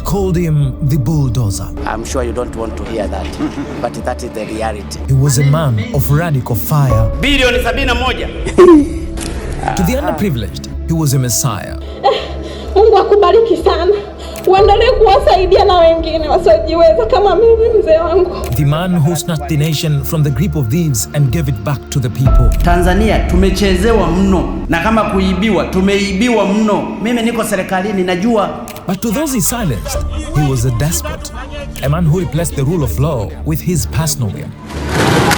called him the Bulldozer. I'm sure you don't want to hear that, but that is the reality. He was a man of radical fire. Bilioni 71. To the underprivileged, he was a messiah. Mungu akubariki sana. Uendelee kuwasaidia na wengine wasiojiweza kama mimi mzee wangu. The man who snatched the nation from the grip of thieves and gave it back to the people. Tanzania tumechezewa mno, na kama kuibiwa tumeibiwa mno. Mimi niko serikalini najua. But to those he silenced, he was a despot, a man who replaced the rule of law with his personal will.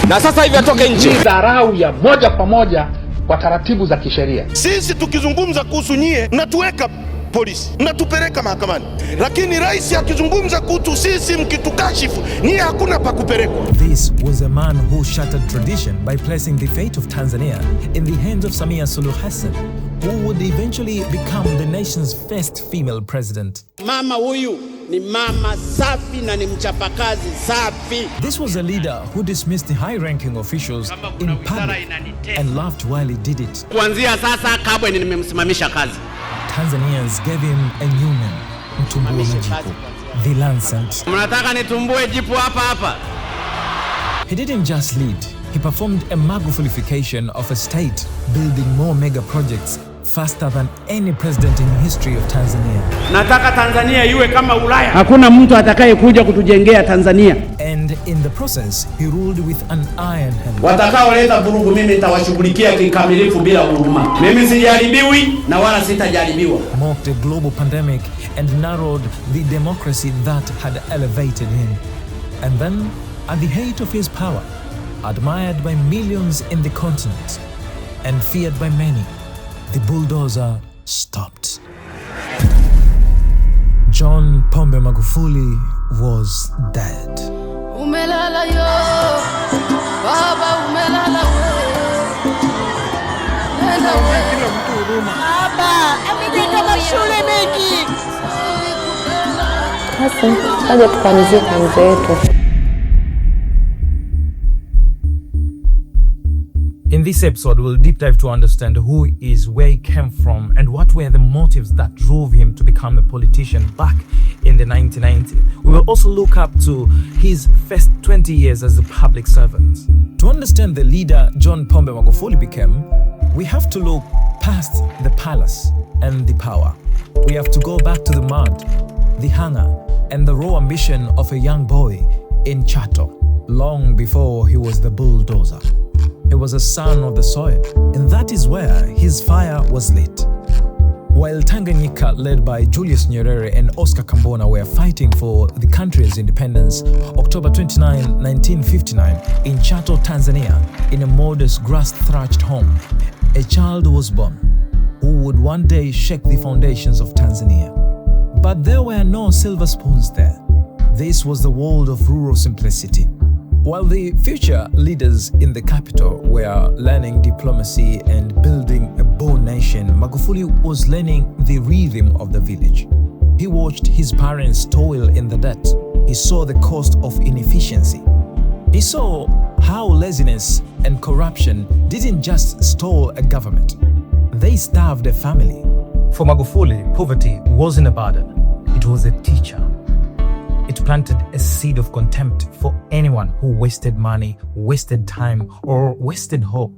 Na sasa hivi atoke nje. Dharau ya moja kwa moja kwa taratibu za kisheria. Sisi tukizungumza kuhusu nyie mnatuweka polisi, mnatupeleka mahakamani. Lakini rais akizungumza kuhusu sisi mkitukashifu, nyie hakuna pa kupelekwa. This was a man who shattered tradition by placing the fate of Tanzania in the hands of Samia Suluhu Hassan, who would eventually become the nation's first female president. Mama huyu ni mama safi na ni mchapakazi safi. This was a leader who dismissed the high-ranking officials in public and laughed while he did it. Kuanzia sasa Kabwe nimemsimamisha kazi. Tanzanians gave him a new name, Mtumbue Majipu, the Lancet. Mnataka nitumbue jipu hapa hapa? He didn't just lead, he performed a Magufulification of a state, building more mega projects faster than any president in history of Tanzania. Nataka Tanzania iwe kama Ulaya. Hakuna mtu atakaye kuja kutujengea Tanzania. And in the process, he ruled with an iron hand. Watakaoleta vurugu mimi nitawashughulikia kikamilifu bila huruma. Mimi sijaribiwi na wala sitajaribiwa. Mocked a global pandemic and narrowed the democracy that had elevated him. And then, at the height of his power, admired by millions in the continent and feared by many, the bulldozer stopped. John Pombe Magufuli was dead. Umelala yo, baba umelala we. Nenda we. Baba, amejeka mashule mengi. Sasa, haja tukanizika mzee wetu. In this episode, we'll deep dive to understand who he is, where he came from, and what were the motives that drove him to become a politician back in the 1990s. We will also look up to his first 20 years as a public servant. To understand the leader John Pombe Magufuli became, we have to look past the palace and the power. We have to go back to the mud, the hunger, and the raw ambition of a young boy in Chato, long before he was the bulldozer. He was a son of the soil, and that is where his fire was lit. While Tingatinga, led by Julius Nyerere and Oscar Kambona, were fighting for the country's independence, October 29, 1959, in Chato, Tanzania, in a modest grass-thatched home, a child was born who would one day shake the foundations of Tanzania. But there were no silver spoons there. This was the world of rural simplicity. While the future leaders in the capital were learning diplomacy and building a bold nation, Magufuli was learning the rhythm of the village. He watched his parents toil in the dirt. He saw the cost of inefficiency. He saw how laziness and corruption didn't just stall a government, they starved a family. For Magufuli, poverty wasn't a burden, it was a teacher. It planted a seed of contempt for anyone who wasted money, wasted time, or wasted hope.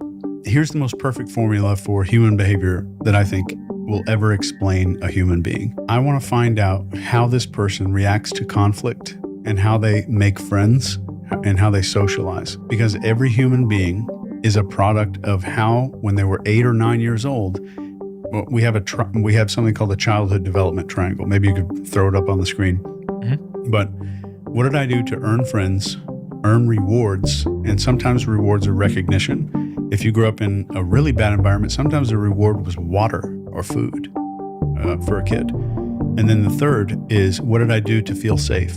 Here's the most perfect formula for human behavior that I think will ever explain a human being. I want to find out how this person reacts to conflict and how they make friends and how they socialize. Because every human being is a product of how, when they were 8 or 9 years old, we have something called the childhood development triangle. Maybe you could throw it up on the screen. But what did I do to earn friends, earn rewards, and sometimes rewards are recognition. If you grew up in a really bad environment, sometimes the reward was water or food for a kid. And then the third is, what did I do to feel safe?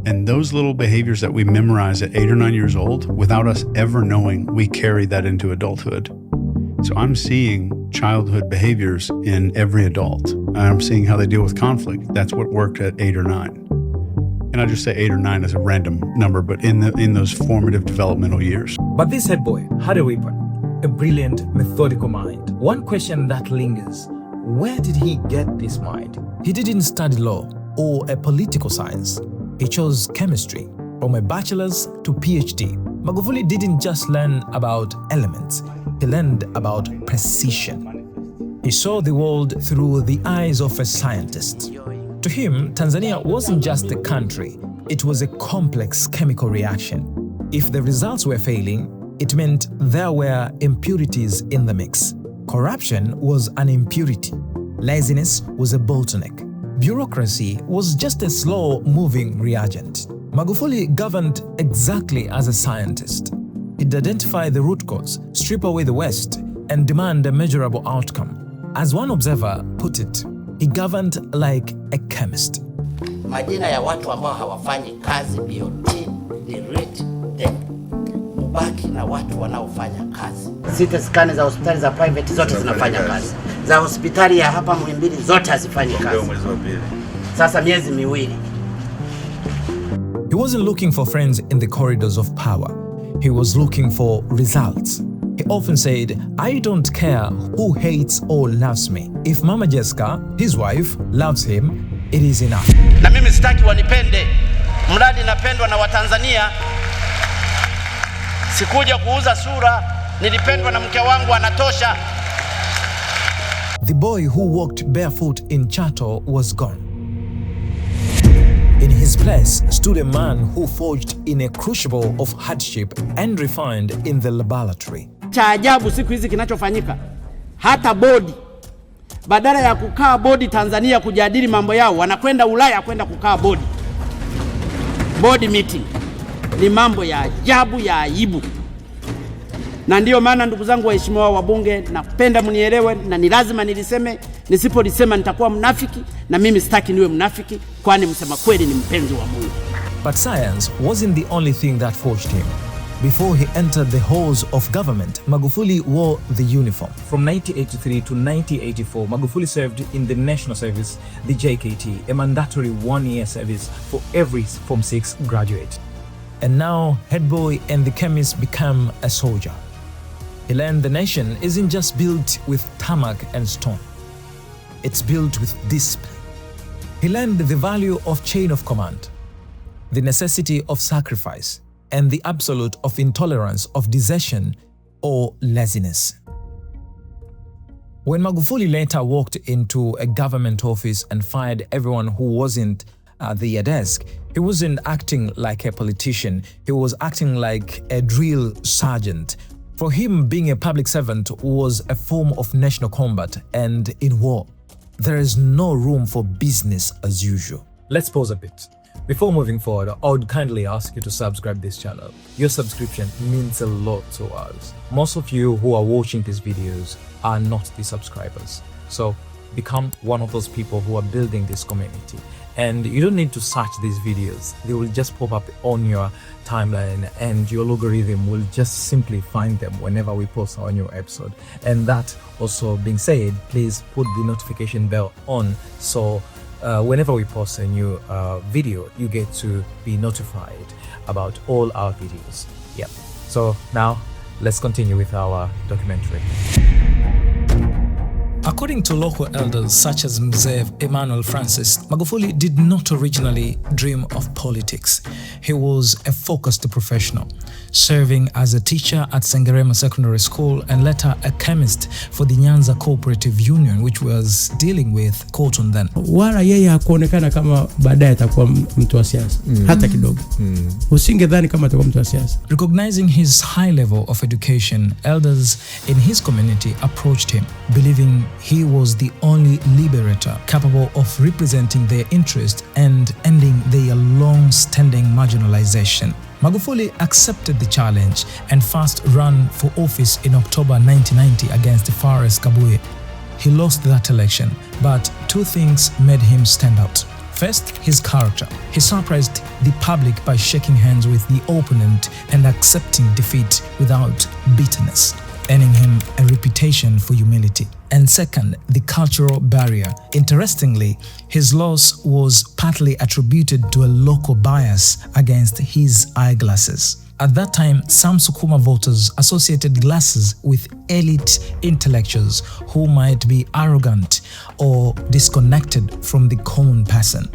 And those little behaviors that we memorize at 8 or 9 years old, without us ever knowing, we carry that into adulthood. So I'm seeing childhood behaviors in every adult. I'm seeing how they deal with conflict. That's what worked at 8 or 9. And I just say 8 or 9 as a random number, but in those formative developmental years. But this head boy had a weapon, a brilliant, methodical mind. One question that lingers, where did he get this mind? He didn't study law. or a political science. He chose chemistry. From a bachelor's to PhD, Magufuli didn't just learn about elements, he learned about precision. He saw the world through the eyes of a scientist. To him, Tanzania wasn't just a country, it was a complex chemical reaction. If the results were failing, it meant there were impurities in the mix. Corruption was an impurity. Laziness was a bottleneck. Bureaucracy was just a slow-moving reagent. Magufuli governed exactly as a scientist. He'd identify the root cause, strip away the waste, and demand a measurable outcome. As one observer put it, he governed like a chemist. Majina ya watu ambao hawafanyi kazi BOT, delete them. Mubaki na watu wanaofanya kazi. CT scan za hospitali za private zote zinafanya kazi. Za hospitali ya hapa Muhimbili zote hazifanyi kazi. Sasa miezi miwili. He wasn't looking for friends in the corridors of power. He was looking for results. He often said, I don't care who hates or loves me. If Mama Jessica, his wife, loves him, it is enough. Na mimi sitaki wanipende. Mradi napendwa na Watanzania. Sikuja kuuza sura, nilipendwa na mke wangu anatosha. The boy who walked barefoot in Chato was gone. In his place stood a man who forged in a crucible of hardship and refined in the laboratory. Cha ajabu siku hizi kinachofanyika, hata bodi badala ya kukaa bodi Tanzania kujadili mambo yao, wanakwenda Ulaya kwenda kukaa bodi. Bodi meeting ni mambo ya ajabu, ya aibu. Na ndiyo maana ndugu zangu waheshimiwa wabunge, napenda mnielewe na ni lazima niliseme. Nisipolisema nitakuwa mnafiki, na mimi sitaki niwe mnafiki, kwani msema kweli ni mpenzi wa Mungu. But science wasn't the only thing that forged him. Before he entered the halls of government, Magufuli wore the uniform. From 1983 to 1984, Magufuli served in the National Service, the JKT, a mandatory one-year service for every Form 6 graduate. And now, head boy and the chemist become a soldier. He learned the nation isn't just built with tarmac and stone. It's built with discipline. He learned the value of chain of command, the necessity of sacrifice, and the absolute of intolerance of desertion or laziness. When Magufuli later walked into a government office and fired everyone who wasn't at their desk, he wasn't acting like a politician, he was acting like a drill sergeant. For him, being a public servant was a form of national combat, and in war, there is no room for business as usual. Let's pause a bit. Before moving forward, I would kindly ask you to subscribe this channel. Your subscription means a lot to us. Most of you who are watching these videos are not the subscribers. So become one of those people who are building this community. And you don't need to search these videos. They will just pop up on your timeline, and your algorithm will just simply find them whenever we post our new episode. And that also being said, please put the notification bell on, so whenever we post a new video, you get to be notified about all our videos. Yeah. So now let's continue with our documentary. According to local elders such as Mzee Emmanuel Francis, Magufuli did not originally dream of politics. He was a focused professional, serving as a teacher at Sengerema Secondary School and later a chemist for the Nyanza Cooperative Union, which was dealing with cotton then. Wala yeye hakuonekana kama baadaye atakuwa mtu wa siasa, hata kidogo. Usingedhani kama atakuwa mtu wa siasa. Recognizing his high level of education, elders in his community approached him, believing he was the only liberator capable of representing their interest and ending their long-standing marginalization. Magufuli accepted the challenge and first ran for office in October 1990 against Fares Kabuye. He lost that election, but two things made him stand out. First, his character. He surprised the public by shaking hands with the opponent and accepting defeat without bitterness, earning him a reputation for humility. And second, the cultural barrier. Interestingly, his loss was partly attributed to a local bias against his eyeglasses. At that time, some Sukuma voters associated glasses with elite intellectuals who might be arrogant or disconnected from the common person.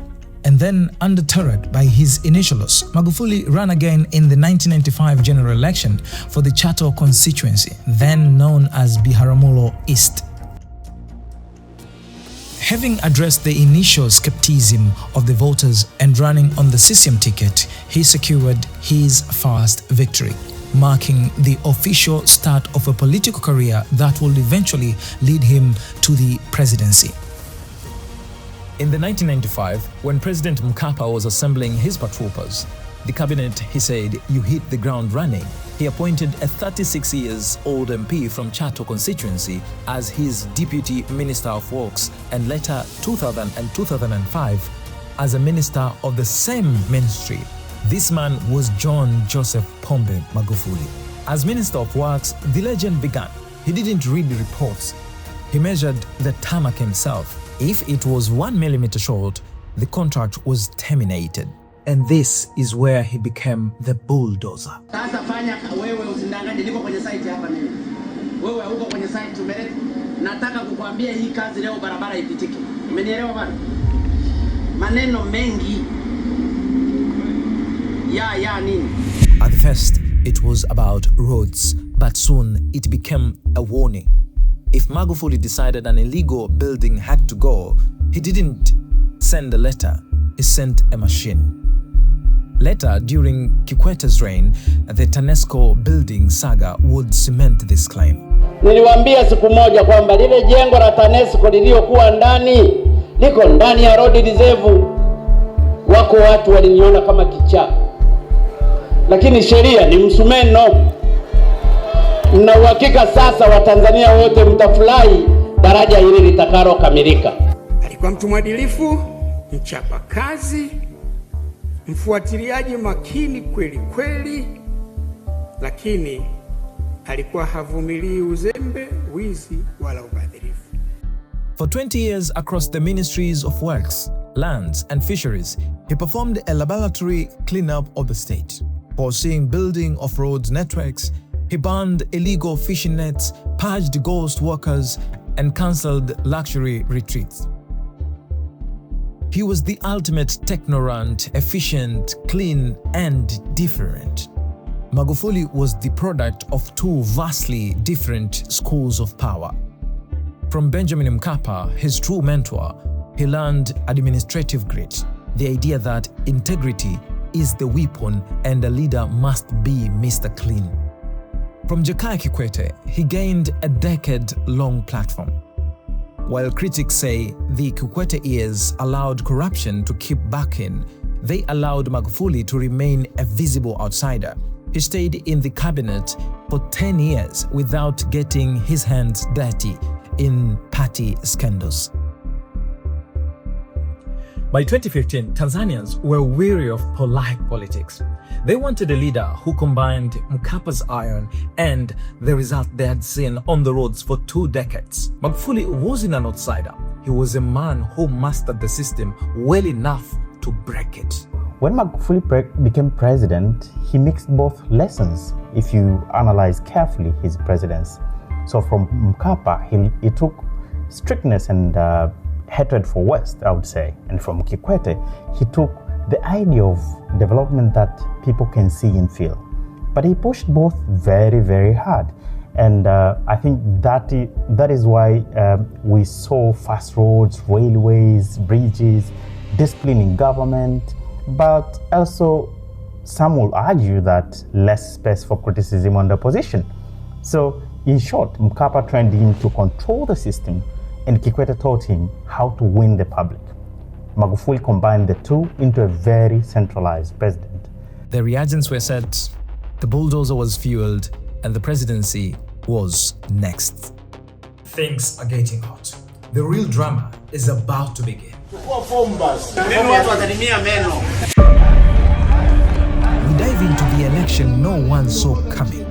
And then, undeterred by his initial loss, Magufuli ran again in the 1995 general election for the Chato constituency, then known as Biharamulo East. Having addressed the initial skepticism of the voters and running on the CCM ticket, he secured his first victory, marking the official start of a political career that would eventually lead him to the presidency. In the 1995, when President Mkapa was assembling his patroopers, the cabinet, he said, "You hit the ground running." He appointed a 36-year-old MP from Chato constituency as his Deputy Minister of Works, and later 2000 and 2005 as a minister of the same ministry. This man was John Joseph Pombe Magufuli. As Minister of Works, the legend began. He didn't read the reports. He measured the tarmac himself. If it was 1 millimeter short, the contract was terminated. And this is where he became the bulldozer. Sasa fanya wewe usindanganye, niko kwenye site hapa mimi. Wewe huko kwenye site tumeleta. Nataka kukuambia hii kazi leo barabara ipitike. Umenielewa bwana? Maneno mengi. Ya nini? At first, it was about roads, but soon it became a warning. If Magufuli decided an illegal building had to go, he didn't send a letter, he sent a machine. Later, during Kikwete's reign, the TANESCO building saga would cement this claim. Niliwaambia siku moja kwamba lile jengo la TANESCO liliokuwa ndani liko ndani ya road reserve. Wako watu waliniona kama kichaa, lakini sheria ni msumeno. Na uhakika sasa Watanzania wote mtafurahi daraja hili litakalo kamilika. Alikuwa mtu mwadilifu, mchapa kazi, mfuatiliaji makini kweli kweli, lakini alikuwa havumilii uzembe, wizi wala ubadhirifu. For 20 years across the ministries of works, lands and fisheries, he performed a laboratory cleanup of the state, foreseeing building of roads networks. He banned illegal fishing nets, purged ghost workers, and cancelled luxury retreats. He was the ultimate technorant, efficient, clean, and different. Magufuli was the product of two vastly different schools of power. From Benjamin Mkapa, his true mentor, he learned administrative grit, the idea that integrity is the weapon and a leader must be Mr. Clean. From Jakaya Kikwete, he gained a decade-long platform. While critics say the Kikwete years allowed corruption to keep backing, they allowed Magufuli to remain a visible outsider. He stayed in the cabinet for 10 years without getting his hands dirty in party scandals. By 2015, Tanzanians were weary of polite politics. They wanted a leader who combined Mkapa's iron and the result they had seen on the roads for 2 decades. Magufuli wasn't an outsider. He was a man who mastered the system well enough to break it. When Magufuli became president, he mixed both lessons, if you analyze carefully his presidency. So from Mkapa, he took strictness and hatred for West, I would say. And from Kikwete, he took the idea of development that people can see and feel. But he pushed both very, very hard. And I think that is why we saw fast roads, railways, bridges, discipline in government, but also some will argue that less space for criticism under opposition. So in short, Mkapa trained him to control the system, and Kikwete taught him how to win the public. Magufuli combined the two into a very centralized president. The reagents were set, the bulldozer was fueled, and the presidency was next. Things are getting hot. The real drama is about to begin. We dive into the election no one saw coming. The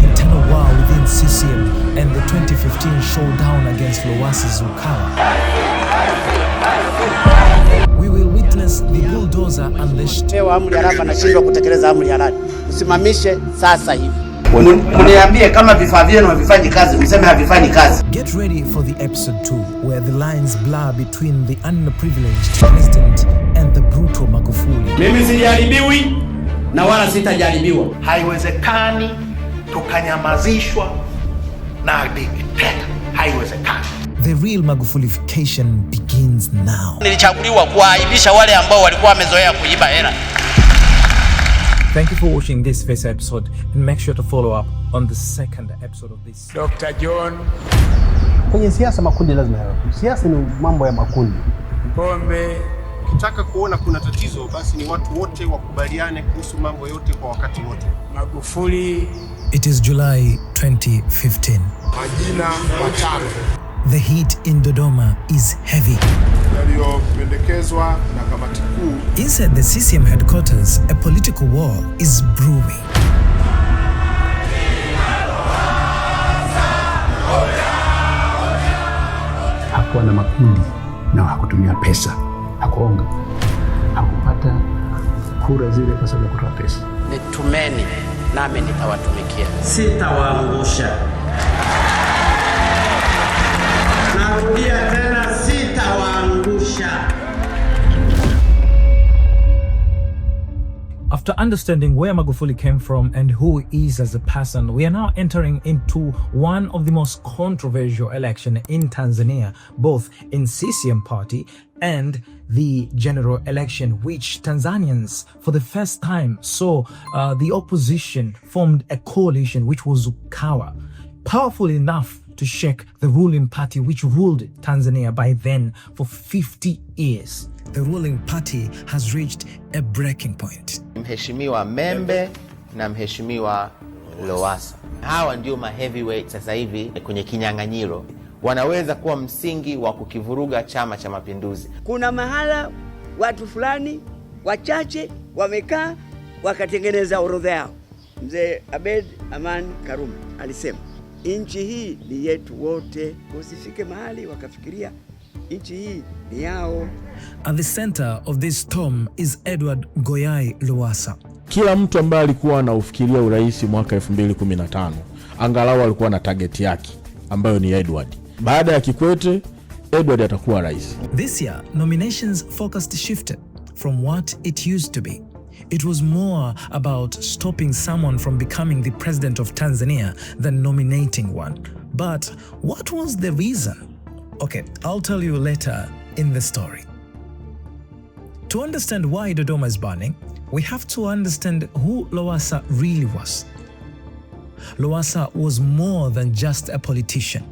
internal war within CCM and the 2015 showdown against Lowassa Zukawa. We will witness the bulldozer unleashed. Amri haraka anashindwa kutekeleza amri halali. Usimamishe sasa hivi. Mniambie kama vifaa vyenu havifanyi kazi, mseme havifanyi kazi. Get ready for the episode 2 where the lines blur between the underprivileged president and the brutal Magufuli. Mimi sijaribiwi na wala sitajaribiwa. Haiwezekani tukanyamazishwa na dikteta. Haiwezekani. The real Magufulification begins now. Nilichaguliwa kuaibisha wale ambao walikuwa wamezoea kuiba hela. Thank you for watching this first episode and make sure to follow up on the second episode of this. Dr. John Kwenye siasa makundi lazima yawe. Siasa ni mambo ya makundi. Pombe. Ukitaka kuona kuna tatizo basi ni watu wote wakubaliane kuhusu mambo yote kwa wakati wote. Magufuli. It is July 2015. Majina matano. The heat in Dodoma is heavy. Yaliyopendekezwa na kamati kuu. Inside the CCM headquarters, a political war is brewing. Hakuwa na makundi na hakutumia pesa. Hakuonga. Hakupata kura zile kwa sababu ya kutoa pesa. Nitumeni nami nitawatumikia. Sitawaangusha. Narudia tena, sitawaangusha. After understanding where Magufuli came from and who he is as a person, we are now entering into one of the most controversial elections in Tanzania, both in CCM party and the general election, which Tanzanians for the first time saw the opposition formed a coalition which was Ukawa, powerful enough to shake the ruling party which ruled Tanzania by then for 50 years. The ruling party has reached a breaking point. Mheshimiwa Membe na Mheshimiwa Lowassa. Hawa ndio ma heavyweight sasa hivi kwenye kinyang'anyiro. Wanaweza kuwa msingi wa kukivuruga Chama cha Mapinduzi. Kuna mahala watu fulani wachache wamekaa wakatengeneza orodha yao. Mzee Abed Aman Karume alisema nchi hii ni yetu wote, usifike mahali wakafikiria nchi hii ni yao. At the center of this storm is Edward Goyai Lowassa. Kila mtu ambaye alikuwa anaufikiria urais mwaka 2015 angalau alikuwa na target yake ambayo ni Edward. Baada ya Kikwete, Edward atakuwa rais. This year, nominations focused shifted from what it used to be. It was more about stopping someone from becoming the president of Tanzania than nominating one. But what was the reason? Okay, I'll tell you later in the story. To understand why Dodoma is burning, we have to understand who Lowassa really was. Lowassa was more than just a politician.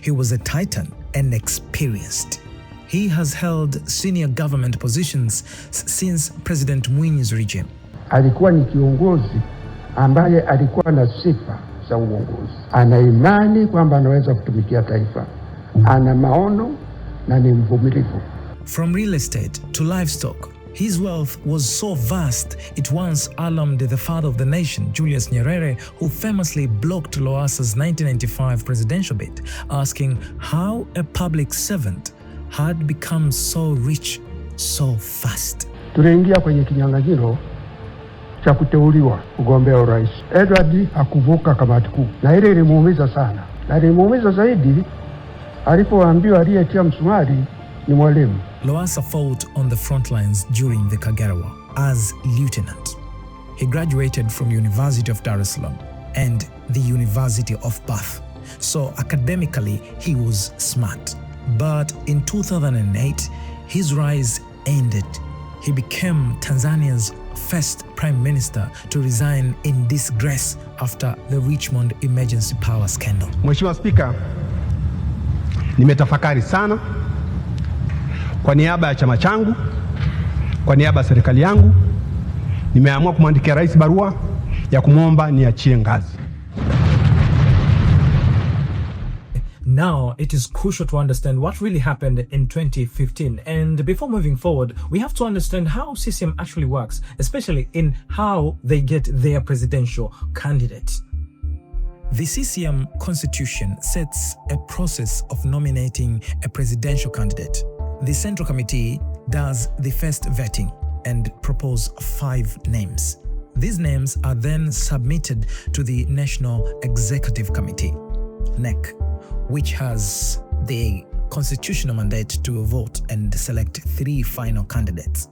He was a titan and experienced. He has held senior government positions since President Mwinyi's regime. Alikuwa ni kiongozi ambaye alikuwa na sifa za uongozi. Ana imani kwamba anaweza kutumikia taifa. Ana maono na ni mvumilivu. From real estate to livestock, his wealth was so vast it once alarmed the father of the nation, Julius Nyerere, who famously blocked Lowassa's 1995 presidential bid, asking how a public servant had become so rich so fast. Tuliingia kwenye kinyang'anyiro cha kuteuliwa kugombea urais. Edward hakuvuka kamati kuu na ile ilimuumiza sana. Na ilimuumiza zaidi alipoambiwa aliyetia msumari ni mwalimu. Lowassa fought on the front lines during the Kagera War as lieutenant. He graduated from University of Dar es Salaam and the University of Bath. So academically, he was smart. But in 2008, his rise ended. He became Tanzania's first prime minister to resign in disgrace after the Richmond emergency power scandal. Mheshimiwa Spika, nimetafakari sana kwa niaba ya chama changu, kwa niaba ya serikali yangu, nimeamua kumwandikia rais barua ya kumwomba niachie ngazi. Now, it is crucial to understand what really happened in 2015. And before moving forward, we have to understand how CCM actually works, especially in how they get their presidential candidate. The CCM constitution sets a process of nominating a presidential candidate. The Central Committee does the first vetting and propose 5 names. These names are then submitted to the National Executive Committee, NEC, which has the constitutional mandate to vote and select 3 final candidates.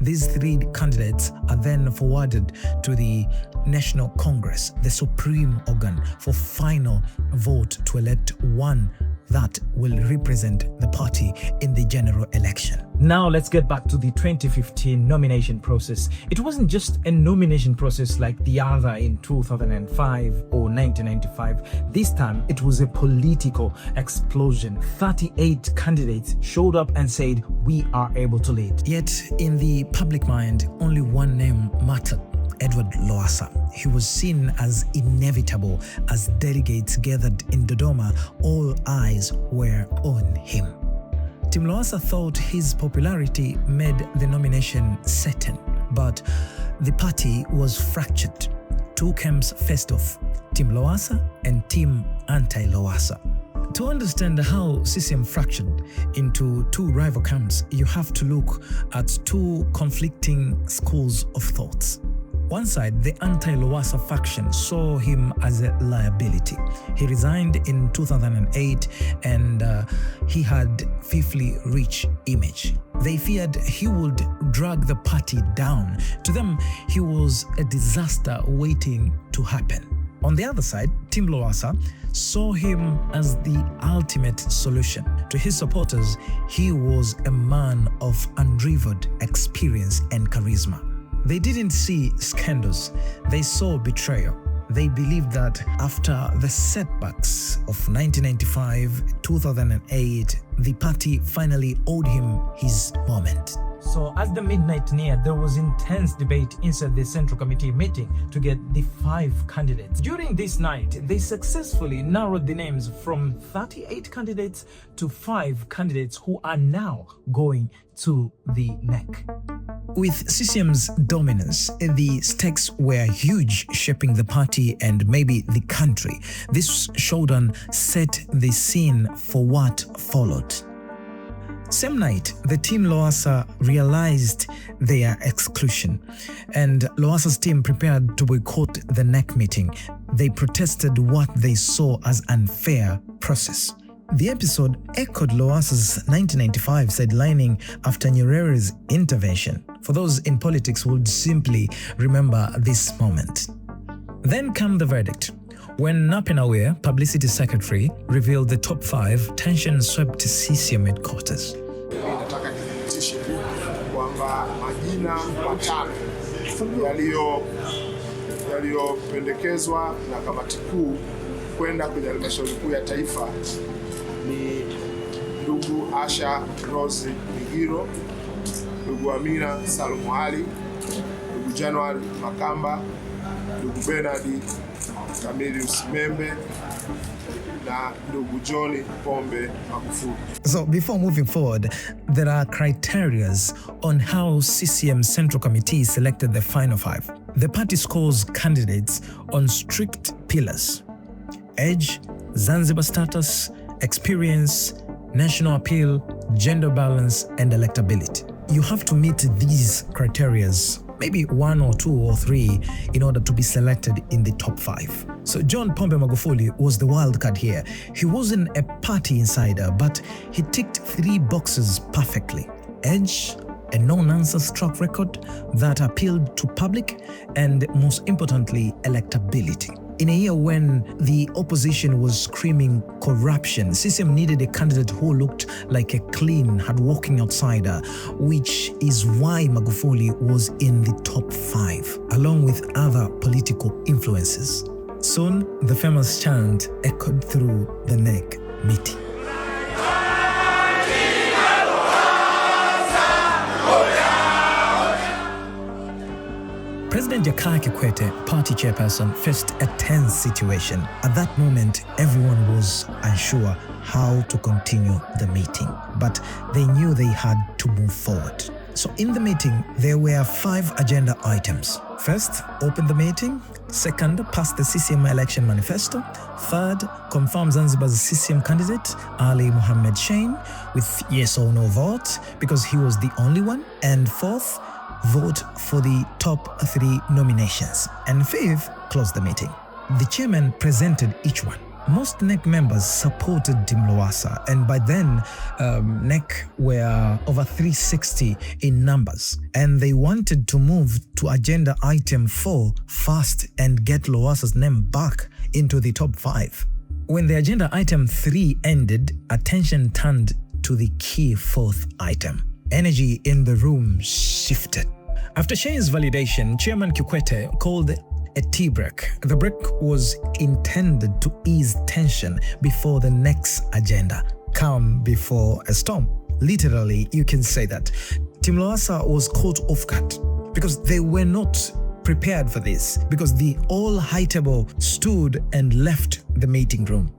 These 3 candidates are then forwarded to the National Congress, the supreme organ, for final vote to elect one that will represent the party in the general election. Now let's get back to the 2015 nomination process. It wasn't just a nomination process like the other in 2005 or 1995. This time it was a political explosion. 38 candidates showed up and said, we are able to lead. Yet in the public mind, only one name mattered: Edward Lowassa. He was seen as inevitable. As delegates gathered in Dodoma, all eyes were on him. Tim Lowassa thought his popularity made the nomination certain, but the party was fractured. 2 camps faced off: Team Lowassa and Team Anti-Lowassa. To understand how CCM fractured into 2 rival camps, you have to look at 2 conflicting schools of thoughts. One side, the anti-Lowassa faction saw him as a liability. He resigned in 2008 and he had fifthly rich image. They feared he would drag the party down. To them, he was a disaster waiting to happen. On the other side, Team Lowassa saw him as the ultimate solution. To his supporters, he was a man of unrivaled experience and charisma. They didn't see scandals, they saw betrayal. They believed that after the setbacks of 1995, 2008, the party finally owed him his moment. So as the midnight neared, there was intense debate inside the Central Committee meeting to get the 5 candidates. During this night, they successfully narrowed the names from 38 candidates to 5 candidates who are now going to the NEC. With CCM's dominance, the stakes were huge, shaping the party and maybe the country. This showdown set the scene for what followed. Same night, the Team Lowassa realized their exclusion, and Lowassa's team prepared to boycott the NEC meeting. They protested what they saw as unfair process. The episode echoed Lowassa's 1995 sidelining after Nyerere's intervention. For those in politics would simply remember this moment. Then came the verdict. When Napenawe, publicity secretary, revealed the top 5, tension swept CCM headquarters. Nataka nithibitishe kwamba majina matano yaliyopendekezwa na kamati kuu kwenda kwenye halmashauri kuu ya taifa ni ndugu Asha Rose Migiro, ndugu Amina Salomo Ali, ndugu January Makamba, ndugu Bernard Kamili Usimembe na ndugu John Pombe Magufuli. So before moving forward, there are criteria on how CCM Central Committee selected the final 5. The party scores candidates on strict pillars: age, Zanzibar status, experience, national appeal, gender balance, and electability. You have to meet these criteria, maybe 1 or 2 or 3, in order to be selected in the top 5. So John Pombe Magufuli was the wild card here. He wasn't a party insider, but he ticked 3 boxes perfectly: age, a no-nonsense track record that appealed to public, and most importantly, electability. In a year when the opposition was screaming corruption, CCM needed a candidate who looked like a clean, hardworking outsider, which is why Magufuli was in the top 5, along with other political influences. Soon, the famous chant echoed through the NEC meeting. President Jakaya Kikwete, party chairperson, faced a tense situation. At that moment, everyone was unsure how to continue the meeting, but they knew they had to move forward. So in the meeting, there were 5 agenda items. First, open the meeting. Second, pass the CCM election manifesto. Third, confirm Zanzibar's CCM candidate, Ali Mohammed Shein, with yes or no vote, because he was the only one. And fourth, vote for the top 3 nominations, and 5th, close the meeting. The chairman presented each one. Most NEC members supported Tim Lowassa, and by then, NEC were over 360 in numbers, and they wanted to move to agenda item 4 fast and get Lowassa's name back into the top 5. When the agenda item 3 ended, attention turned to the key 4th item. Energy in the room shifted. After Shein's validation, Chairman Kikwete called a tea break. The break was intended to ease tension before the next agenda, calm before a storm. Literally, you can say that. Tim Lowassa was caught off guard because they were not prepared for this, because the all high table stood and left the meeting room.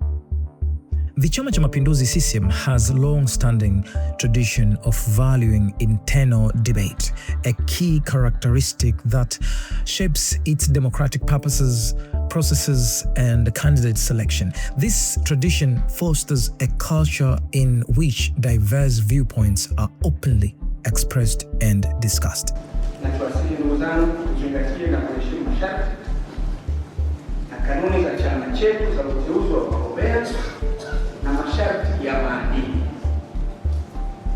The Chama cha Mapinduzi CCM has a long-standing tradition of valuing internal debate, a key characteristic that shapes its democratic purposes, processes, and candidate selection. This tradition fosters a culture in which diverse viewpoints are openly expressed and discussed. Na tuwasihi ndugu zangu kuzingatia na kuheshimu masharti na kanuni za chama chetu za uteuzi wa wagombea na masharti ya maadili.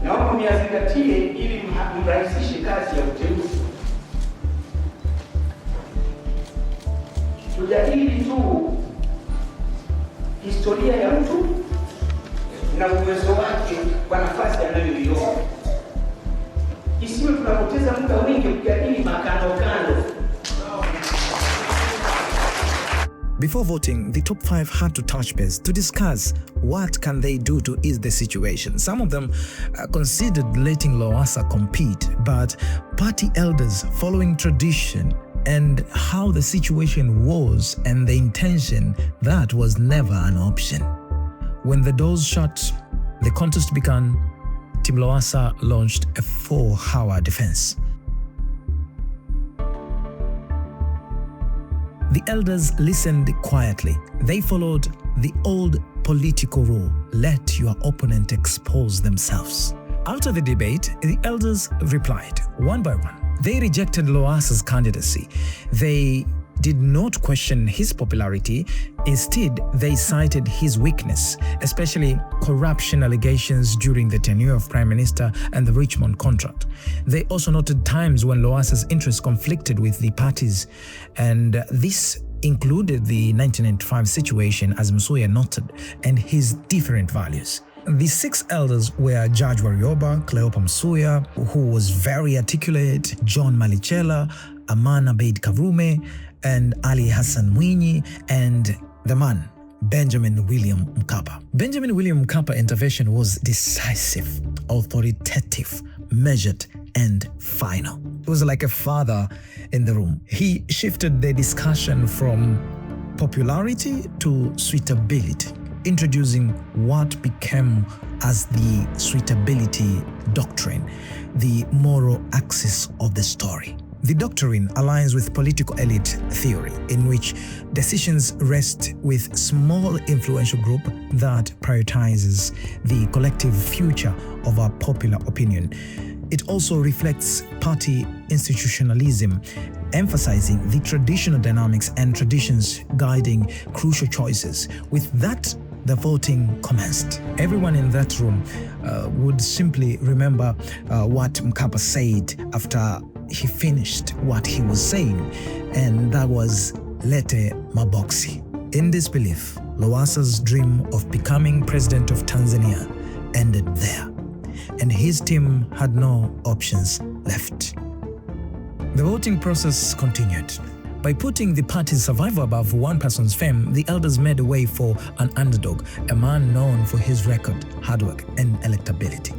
Naomba myazingatie ili mrahisishe kazi ya uteuzi. Tujadili tu historia ya mtu na uwezo wake kwa nafasi anayoiona. Isiwe tunapoteza muda mwingi kujadili makando kando. Before voting, the top 5 had to touch base to discuss what can they do to ease the situation. Some of them considered letting Lowassa compete, but party elders, following tradition and how the situation was and the intention, that was never an option. When the doors shut, the contest began. Tim Lowassa launched a 4-hour defense. The elders listened quietly. They followed the old political rule, let your opponent expose themselves. After the debate, the elders replied, one by one. They rejected Lowassa's candidacy. They did not question his popularity. Instead, they cited his weakness, especially corruption allegations during the tenure of Prime Minister and the Richmond contract. They also noted times when Lowassa's interests conflicted with the parties, and this included the 1995 situation, as Msuya noted, and his different values. The 6 elders were Judge Warioba, Cleopa Msuya, who was very articulate, John Malichela, Aman Abeid Karume, and Ali Hassan Mwinyi, and the man, Benjamin William Mkapa. Benjamin William Mkapa intervention was decisive, authoritative, measured, and final. It was like a father in the room. He shifted the discussion from popularity to suitability, introducing what became as the suitability doctrine, the moral axis of the story. The doctrine aligns with political elite theory, in which decisions rest with small influential group that prioritizes the collective future of our popular opinion. It also reflects party institutionalism, emphasizing the traditional dynamics and traditions guiding crucial choices. With that, the voting commenced. Everyone in that room would simply remember what Mkapa said after he finished what he was saying, and that was Lete Maboksi. In disbelief, Lowassa's dream of becoming President of Tanzania ended there, and his team had no options left. The voting process continued. By putting the party's survival above one person's fame, the elders made a way for an underdog, a man known for his record, hard work, and electability.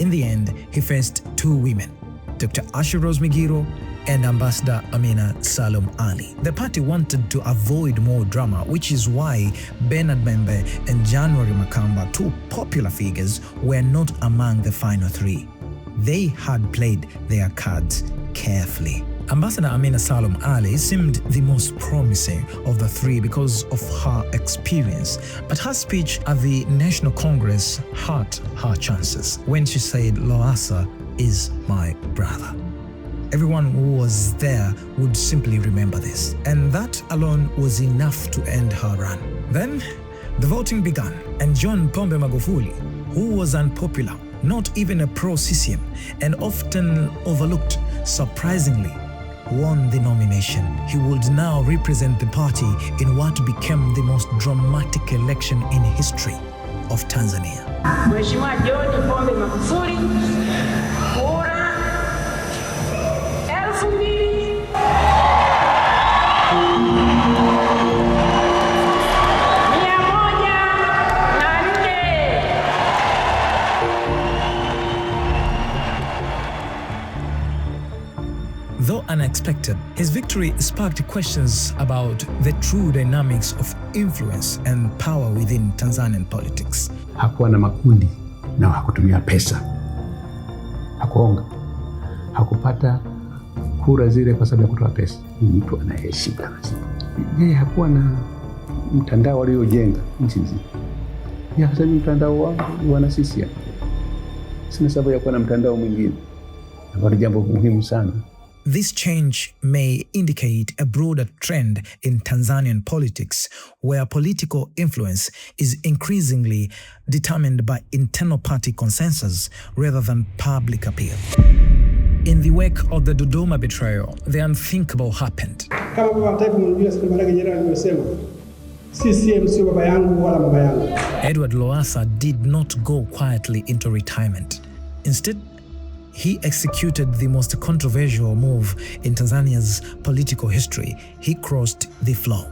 In the end, he faced 2 women, Dr. Asha Rose Migiro and Ambassador Amina Salum Ali. The party wanted to avoid more drama, which is why Bernard Membe and January Makamba, 2 popular figures, were not among the final 3. They had played their cards carefully. Ambassador Amina Salum Ali seemed the most promising of the 3 because of her experience, but her speech at the National Congress hurt her chances when she said, "Lowassa is my brother." Everyone who was there would simply remember this. And that alone was enough to end her run. Then, the voting began, and John Pombe Magufuli, who was unpopular, not even a pro-CCM, and often overlooked, surprisingly, won the nomination. He would now represent the party in what became the most dramatic election in history of Tanzania. Mheshimiwa John Pombe Magufuli, kura 2000. Though unexpected, his victory sparked questions about the true dynamics of influence and power within Tanzanian politics. Hakuwa na makundi na hakutumia pesa, hakuonga, hakupata kura zile kwa sababu ya kutoa pesa. Ni mtu anayeheshimika. Yeye hakuwa na mtandao aliojenga nchi nzima. Yeye akasema mtandao wangu wana CCM. Sina sababu ya kuwa na mtandao mwingine. Ni jambo muhimu sana. This change may indicate a broader trend in Tanzanian politics, where political influence is increasingly determined by internal party consensus rather than public appeal. In the wake of the Dodoma betrayal, the unthinkable happened. Kama baba taifa mwenyewe Sikambarage Nyerere alisema, CCM sio baba yangu wala baba yangu. Edward Lowassa did not go quietly into retirement. Instead, he executed the most controversial move in Tanzania's political history. He crossed the floor.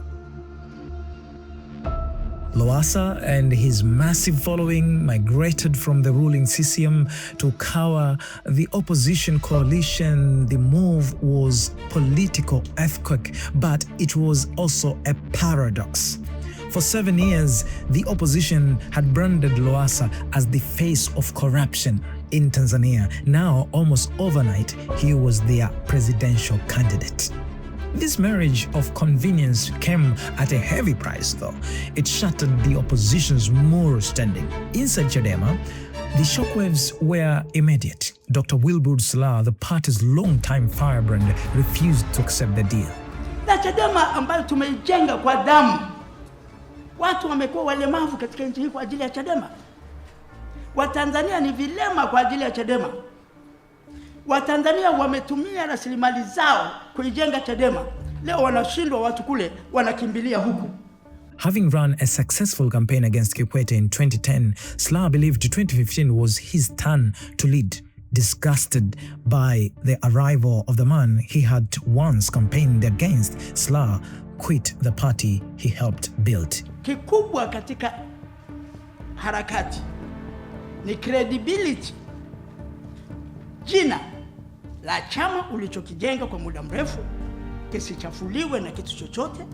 Lowassa and his massive following migrated from the ruling CCM to cower the opposition coalition. The move was a political earthquake, but it was also a paradox. For 7 years, the opposition had branded Lowassa as the face of corruption in Tanzania. Now, almost overnight, he was their presidential candidate. This marriage of convenience came at a heavy price, though. It shattered the opposition's moral standing. Inside Chadema, the shockwaves were immediate. Dr. Wilbur Slaa, the party's longtime firebrand, refused to accept the deal. Na Chadema ambayo tumeijenga kwa damu. Watu wamekuwa walemavu katika nchi hii kwa ajili ya Chadema. Watanzania ni vilema kwa ajili ya Chadema. Watanzania wametumia rasilimali zao kuijenga Chadema. Leo wanashindwa, watu kule wanakimbilia huku. Having run a successful campaign against Kikwete in 2010, Slaa believed 2015 was his turn to lead. Disgusted by the arrival of the man he had once campaigned against, Slaa quit the party he helped build. Kikubwa katika harakati ni credibility. Jina la chama ulichokijenga kwa muda mrefu kisichafuliwe na kitu chochote,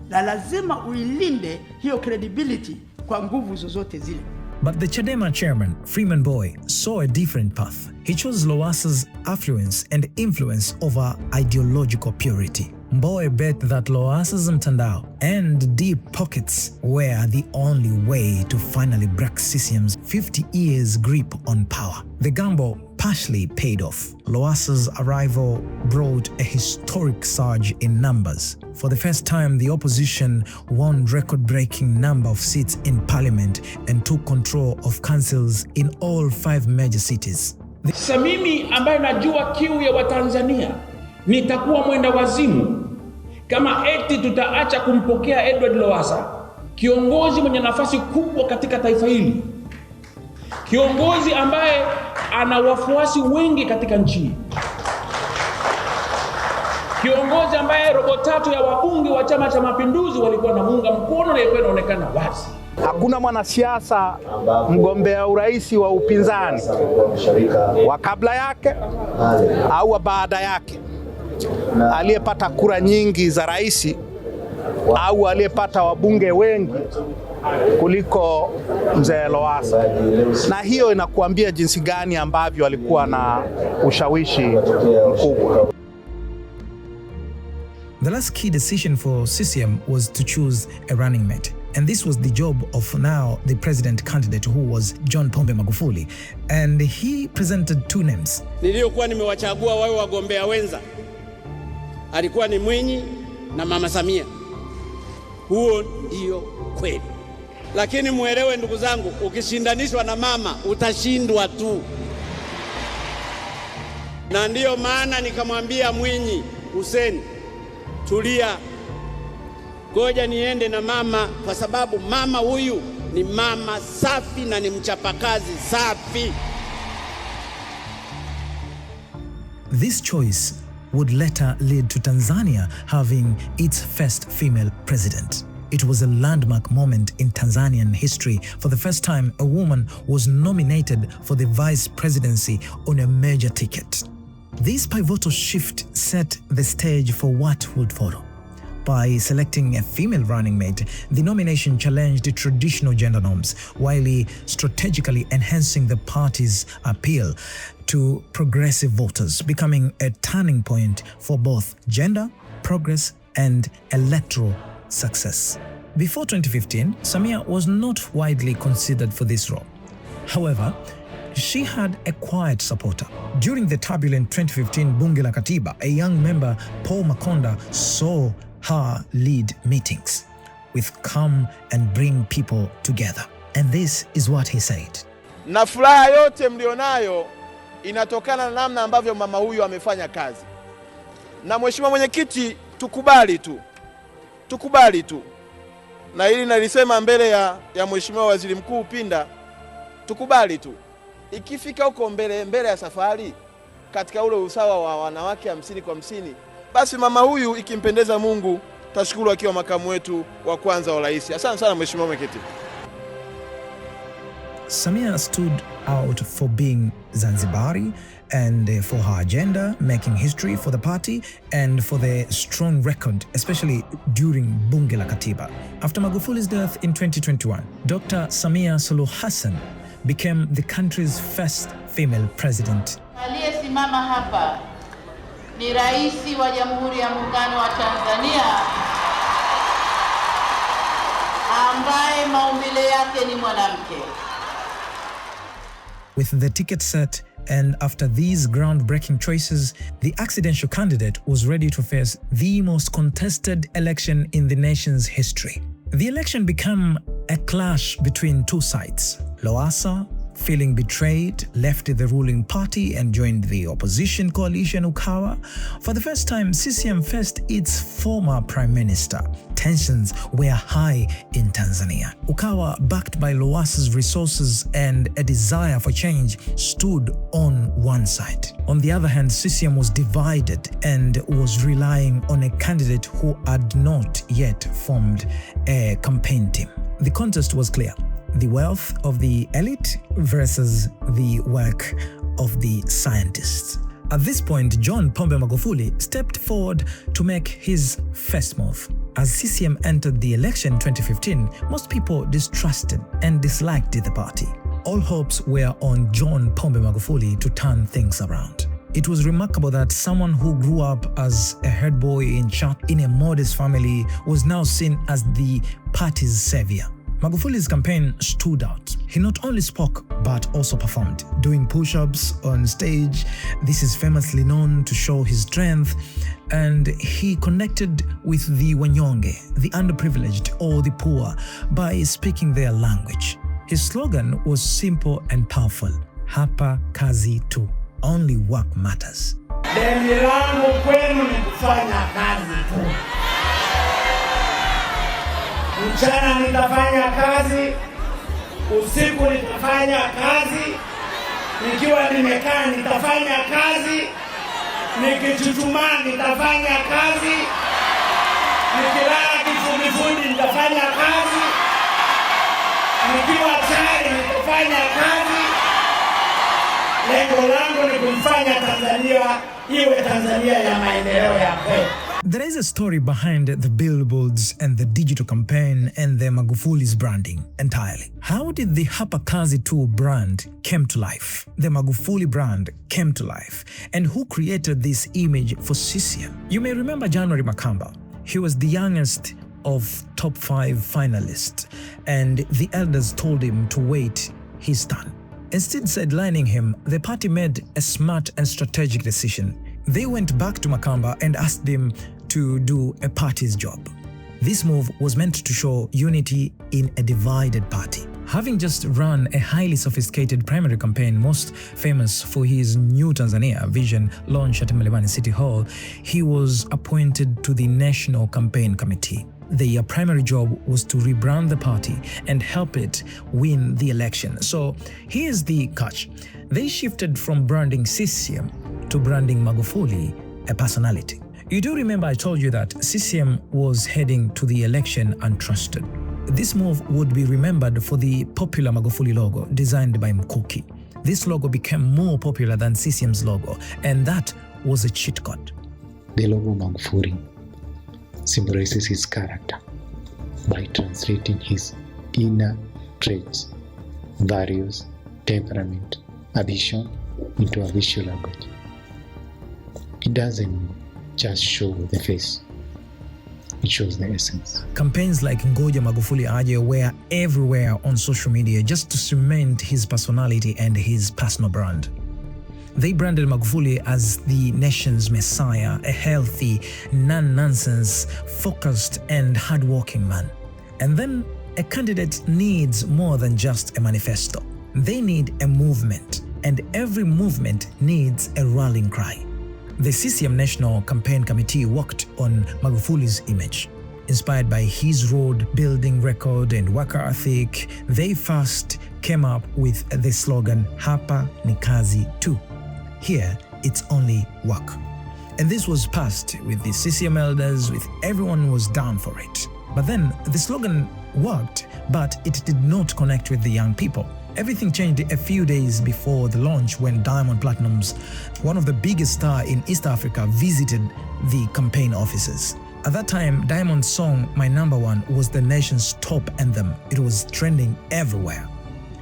na lazima uilinde hiyo credibility kwa nguvu zozote zile. But the Chadema chairman, Freeman Boy, saw a different path. He chose Lowassa's affluence and influence over ideological purity. Mbowe bet that Lowassa's mtandao and deep pockets were the only way to finally break CCM's 50 years grip on power. The gamble partially paid off. Lowassa's arrival brought a historic surge in numbers. For the first time, the opposition won record-breaking number of seats in parliament and took control of councils in all 5 major cities. Sasa mimi ambaye najua kiu ya Watanzania, nitakuwa mwenda wazimu kama eti tutaacha kumpokea Edward Lowassa, kiongozi mwenye nafasi kubwa katika taifa hili, kiongozi ambaye ana wafuasi wengi katika nchi, kiongozi ambaye 3/4 ya wabunge wa Chama cha Mapinduzi walikuwa na muunga mkono, na ilikuwa inaonekana wazi. Hakuna mwanasiasa mgombea urais wa upinzani wa kabla yake au wa baada yake aliyepata kura nyingi za rais au aliyepata wabunge wengi kuliko mzee Lowassa. Na hiyo inakuambia jinsi gani ambavyo alikuwa na ushawishi mkubwa. The last key decision for CCM was to choose a running mate. And this was the job of now the president candidate, who was John Pombe Magufuli. And he presented two names. Niliokuwa nimewachagua wawe wagombea wenza alikuwa ni Mwinyi na Mama Samia. Huo ndio kweli. Lakini muelewe ndugu zangu, ukishindanishwa na mama utashindwa tu. Na ndiyo maana nikamwambia Mwinyi, Hussein, tulia, ngoja niende na mama, kwa sababu mama huyu ni mama safi na ni mchapakazi safi. This choice would later lead to Tanzania having its first female president. It was a landmark moment in Tanzanian history. For the first time, a woman was nominated for the vice presidency on a major ticket. This pivotal shift set the stage for what would follow. By selecting a female running mate, the nomination challenged traditional gender norms, while strategically enhancing the party's appeal to progressive voters, becoming a turning point for both gender, progress, and electoral success. Before 2015, Samia was not widely considered for this role. However, she had a quiet supporter. During the turbulent 2015 Bunge la Katiba, a young member, Paul Makonda, saw her lead meetings with come and bring people together. And this is what he said. Na furaha yote mlionayo inatokana na namna ambavyo mama huyu amefanya kazi. Na mheshimiwa mwenyekiti, tukubali tu. Na hili nalisema mbele ya mheshimiwa waziri mkuu Pinda, tukubali tu. Ikifika huko mbele ya safari, katika ule usawa wa wanawake 50 kwa 50, basi mama huyu ikimpendeza Mungu, tashukuru akiwa makamu wetu wa kwanza wa rais. Asante sana mheshimiwa mwenyekiti. Samia stood out for being Zanzibari and for her agenda, making history for the party and for the strong record, especially during Bunge la Katiba. After Magufuli's death in 2021, Dr. Samia Suluhu Hassan became the country's first female president. Aliyesimama hapa ni Rais wa Jamhuri ya Muungano wa Tanzania, ambaye maumbile yake ni mwanamke. With the ticket set and after these groundbreaking choices, the accidental candidate was ready to face the most contested election in the nation's history. The election became a clash between two sides. Lowassa, feeling betrayed, left the ruling party and joined the opposition coalition Ukawa. For the first time, CCM faced its former prime minister. Tensions were high in Tanzania. Ukawa, backed by Lowassa's resources and a desire for change, stood on one side. On the other hand, CCM was divided and was relying on a candidate who had not yet formed a campaign team. The contest was clear: the wealth of the elite versus the work of the scientists. At this point, John Pombe Magufuli stepped forward to make his first move. As CCM entered the election in 2015, most people distrusted and disliked the party. All hopes were on John Pombe Magufuli to turn things around. It was remarkable that someone who grew up as a head boy in a modest family was now seen as the party's savior. Magufuli's campaign stood out. He not only spoke, but also performed, doing push-ups on stage. This is famously known to show his strength. And he connected with the wanyonge, the underprivileged, or the poor by speaking their language. His slogan was simple and powerful: hapa kazi tu, only work matters. Deni langu kwenu ni kufanya kazi tu. Mchana nitafanya kazi, usiku nitafanya kazi, nikiwa nimekaa nitafanya kazi, nikichuchumaa nitafanya kazi, nikilala kifudifudi nitafanya kazi, nikiwa chali nitafanya kazi. Lengo langu ni kumfanya Tanzania iwe Tanzania ya maendeleo ya kweli. There is a story behind the billboards and the digital campaign and the Magufuli's branding entirely. How did the Hapa Kazi 2 brand came to life? The Magufuli brand came to life. And who created this image for CCM? You may remember January Makamba. He was the youngest of top 5 finalists, and the elders told him to wait his turn. Instead sidelining him, the party made a smart and strategic decision. They went back to Makamba and asked him to do a party's job. This move was meant to show unity in a divided party. Having just run a highly sophisticated primary campaign, most famous for his New Tanzania vision launch at Mlimani City Hall, he was appointed to the National Campaign Committee. Their primary job was to rebrand the party and help it win the election. So here's the catch. They shifted from branding CCM to branding Magufuli, a personality. You do remember I told you that CCM was heading to the election untrusted. This move would be remembered for the popular Magufuli logo designed by Mkuki. This logo became more popular than CCM's logo, and that was a cheat code. The logo Magufuli symbolizes his character by translating his inner traits, values, temperament, ambition into a visual language. It doesn't just show the face, it shows the essence. Campaigns like Ngoja Magufuli Aje were everywhere on social media just to cement his personality and his personal brand. They branded Magufuli as the nation's messiah, a healthy, non-nonsense, focused and hardworking man. And then a candidate needs more than just a manifesto. They need a movement, and every movement needs a rallying cry. The CCM National Campaign Committee worked on Magufuli's image. Inspired by his road-building record and worker ethic, they first came up with the slogan, Hapa ni kazi tu. Here, it's only work. And this was passed with the CCM elders, with everyone was down for it. But then the slogan worked, but it did not connect with the young people. Everything changed a few days before the launch when Diamond Platnumz, one of the biggest stars in East Africa, visited the campaign offices. At that time, Diamond's song, My Number One, was the nation's top anthem. It was trending everywhere.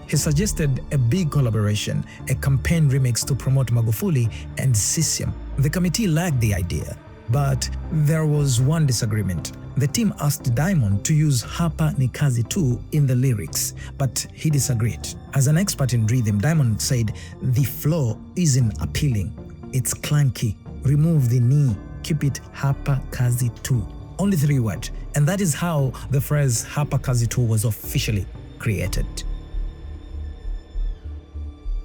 He suggested a big collaboration, a campaign remix to promote Magufuli and CCM. The committee liked the idea, but there was one disagreement. The team asked Diamond to use Hapa ni kazi tu in the lyrics, but he disagreed. As an expert in rhythm, Diamond said the flow isn't appealing. It's clunky. Remove the ni, keep it Hapa kazi tu. Only 3 words, and that is how the phrase Hapa kazi tu was officially created.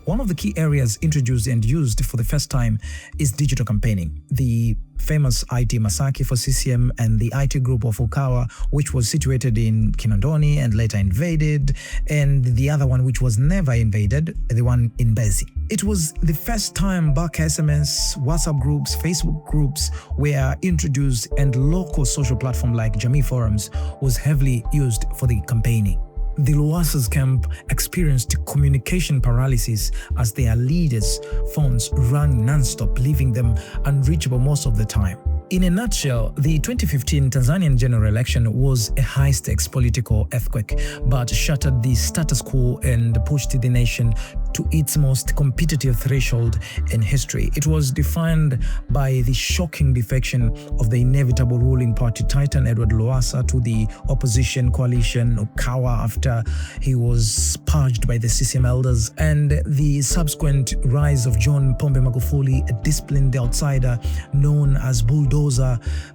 One of the key areas introduced and used for the first time is digital campaigning. The famous IT Masaki for CCM and the IT group of Ukawa, which was situated in Kinondoni and later invaded, and the other one which was never invaded, the one in Mbezi. It was the first time back SMS, WhatsApp groups, Facebook groups were introduced, and local social platform like Jamii Forums was heavily used for the campaigning. The Lowasa's camp experienced communication paralysis as their leaders' phones rang non-stop, leaving them unreachable most of the time. In a nutshell, the 2015 Tanzanian general election was a high-stakes political earthquake, but shattered the status quo and pushed the nation to its most competitive threshold in history. It was defined by the shocking defection of the inevitable ruling party titan Edward Lowassa to the opposition coalition Ukawa after he was purged by the CCM elders, and the subsequent rise of John Pombe Magufuli, a disciplined outsider known as Bulldozer.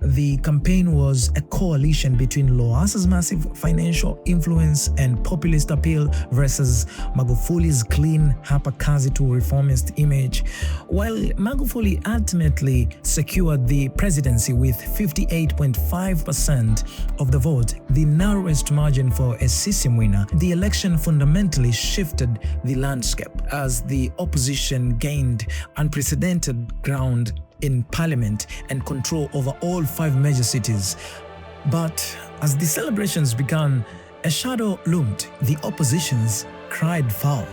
The campaign was a coalition between Lowassa's massive financial influence and populist appeal versus Magufuli's clean, Hapa kazi tu reformist image. While Magufuli ultimately secured the presidency with 58.5% of the vote, the narrowest margin for a CCM winner, the election fundamentally shifted the landscape as the opposition gained unprecedented ground in parliament and control over all 5 major cities. But as the celebrations began, a shadow loomed. The oppositions cried foul.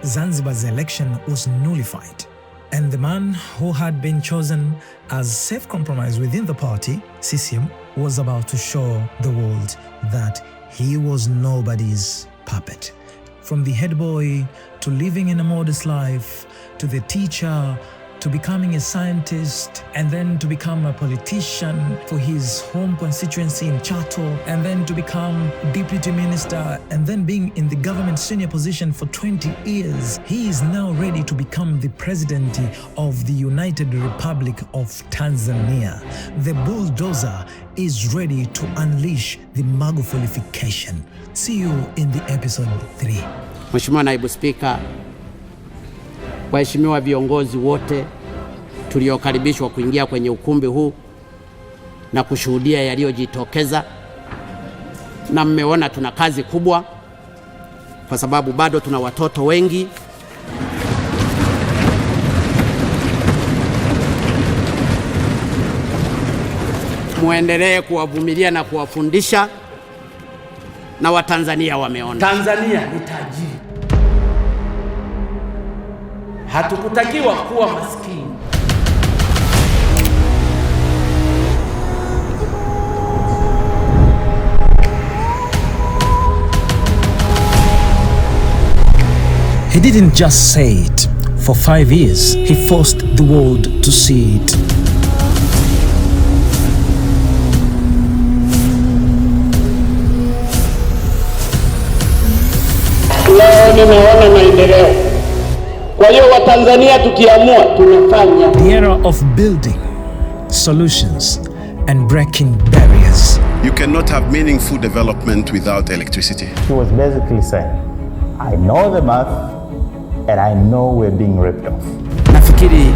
Zanzibar's election was nullified, and the man who had been chosen as safe compromise within the party, CCM, was about to show the world that he was nobody's puppet. From the head boy to living in a modest life, to the teacher to becoming a scientist, and then to become a politician for his home constituency in Chato, and then to become deputy minister, and then being in the government senior position for 20 years, he is now ready to become the president of the United Republic of Tanzania. The bulldozer is ready to unleash the Magufulification. See you in the episode 3. Mheshimiwa Naibu Spika, waheshimiwa viongozi wote tuliokaribishwa kuingia kwenye ukumbi huu na kushuhudia yaliyojitokeza, na mmeona tuna kazi kubwa kwa sababu bado tuna watoto wengi. Muendelee kuwavumilia na kuwafundisha, na Watanzania wameona. Tanzania ni tajiri. Hatukutakiwa kuwa maskini. He didn't just say it. For 5 years, he forced the world to see it. Leo nimeona maendeleo. Kwa hiyo Watanzania tukiamua tunafanya. The era of building solutions and breaking barriers. You cannot have meaningful development without electricity. He was basically saying, I know the math and I know we're being ripped off. Nafikiri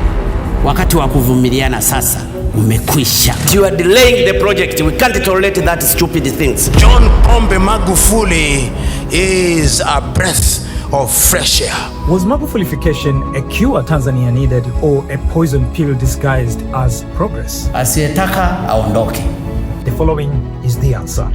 wakati wa kuvumiliana sasa umekwisha. You are delaying the project. We can't tolerate that stupid things. John Pombe Magufuli is a breath of fresh air. Was Magufulification a cure Tanzania needed, or a poison pill disguised as progress? Asiyetaka aondoke. The following is the answer.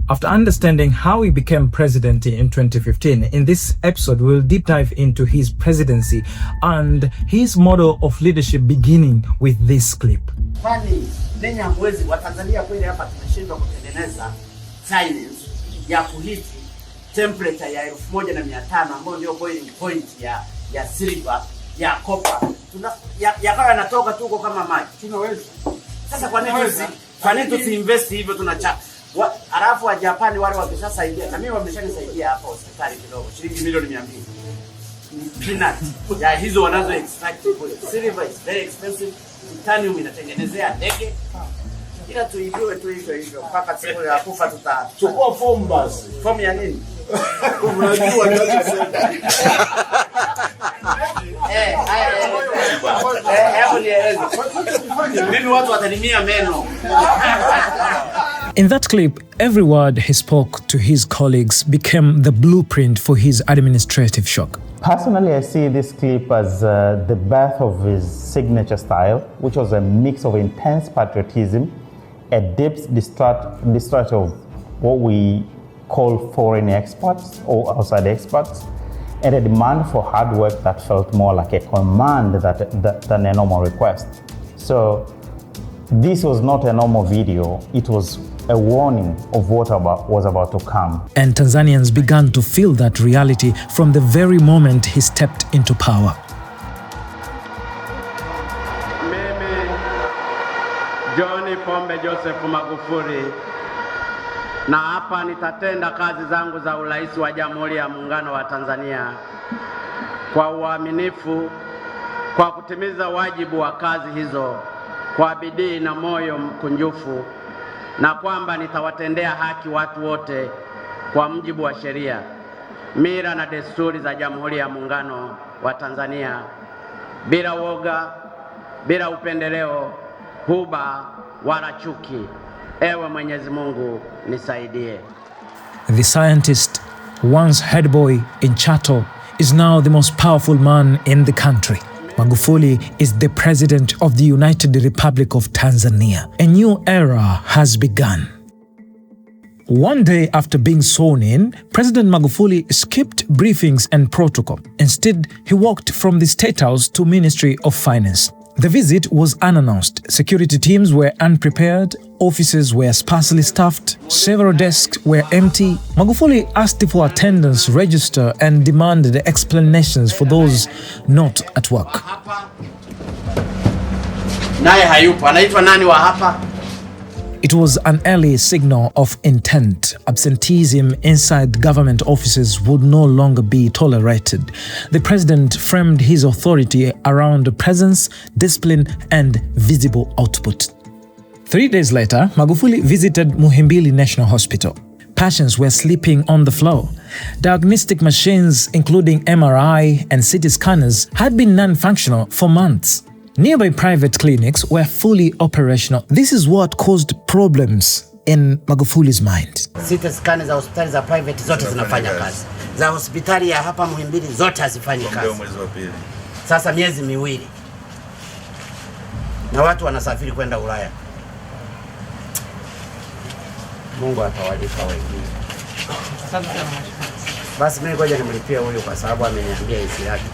After understanding how he became president in 2015, in this episode we'll deep dive into his presidency and his model of leadership, beginning with this clip. Kwani ninyi hamwezi, Watanzania kweli hapa tumeshindwa kutengeneza science ya kuhiti temperature ya 1500 ambayo ndio boiling point ya silver, ya copper. Yakawa yanatoka tuko kama maji. Tunaweza. Sasa kwa nini tusiinvest hivyo tunachaka? Alafu wa Japani wale wameshasaidia, na mimi wameshanisaidia hapa hospitali kidogo, shilingi milioni 200. Peanut ya hizo wanazo extract kule. Silver is very expensive. Titanium inatengenezea ndege. Ila tuibiwe tu hivyo mpaka siku ya kufa tutachukua fomu basi. Fomu ya nini? Unajua mimi watu watalimia meno. In that clip, every word he spoke to his colleagues became the blueprint for his administrative shock. Personally, I see this clip as the birth of his signature style, which was a mix of intense patriotism, a deep distrust of what we call foreign experts or outside experts, and a demand for hard work that felt more like a command than a normal request. So this was not a normal video, it was a warning of what was about to come. And Tanzanians began to feel that reality from the very moment he stepped into power. Mimi John Pombe Magufuli, na hapa nitatenda kazi zangu za urais wa Jamhuri ya Muungano wa Tanzania kwa uaminifu, kwa kutimiza wajibu wa kazi hizo kwa bidii na moyo mkunjufu, na kwamba nitawatendea haki watu wote kwa mujibu wa sheria, mila na desturi za Jamhuri ya Muungano wa Tanzania, bila woga, bila upendeleo, huba wala chuki. Ewe Mwenyezi Mungu nisaidie. The scientist, once head boy in Chato, is now the most powerful man in the country. Magufuli is the president of the United Republic of Tanzania. A new era has begun. One day after being sworn in, President Magufuli skipped briefings and protocol. Instead, he walked from the State House to Ministry of Finance. The visit was unannounced. Security teams were unprepared, offices were sparsely staffed, several desks were empty. Magufuli asked for attendance register and demanded explanations for those not at work. Naye hayupo, anaitwa nani wa hapa? It was an early signal of intent. Absenteeism inside government offices would no longer be tolerated. The president framed his authority around presence, discipline, and visible output. 3 days later, Magufuli visited Muhimbili National Hospital. Patients were sleeping on the floor. Diagnostic machines, including MRI and CT scanners, had been non-functional for months. Nearby private clinics were fully operational. This is what caused problems in Magufuli's mind. CT scan za hospitali za private zote zinafanya kazi. Za hospitali ya hapa Muhimbili zote hazifanyi kazi. Sasa miezi miwili. Na watu wanasafiri kwenda Ulaya. Mungu atawalipa wengine. Basi mimi ngoja nimlipie huyu kwa sababu ameniambia hisi yake.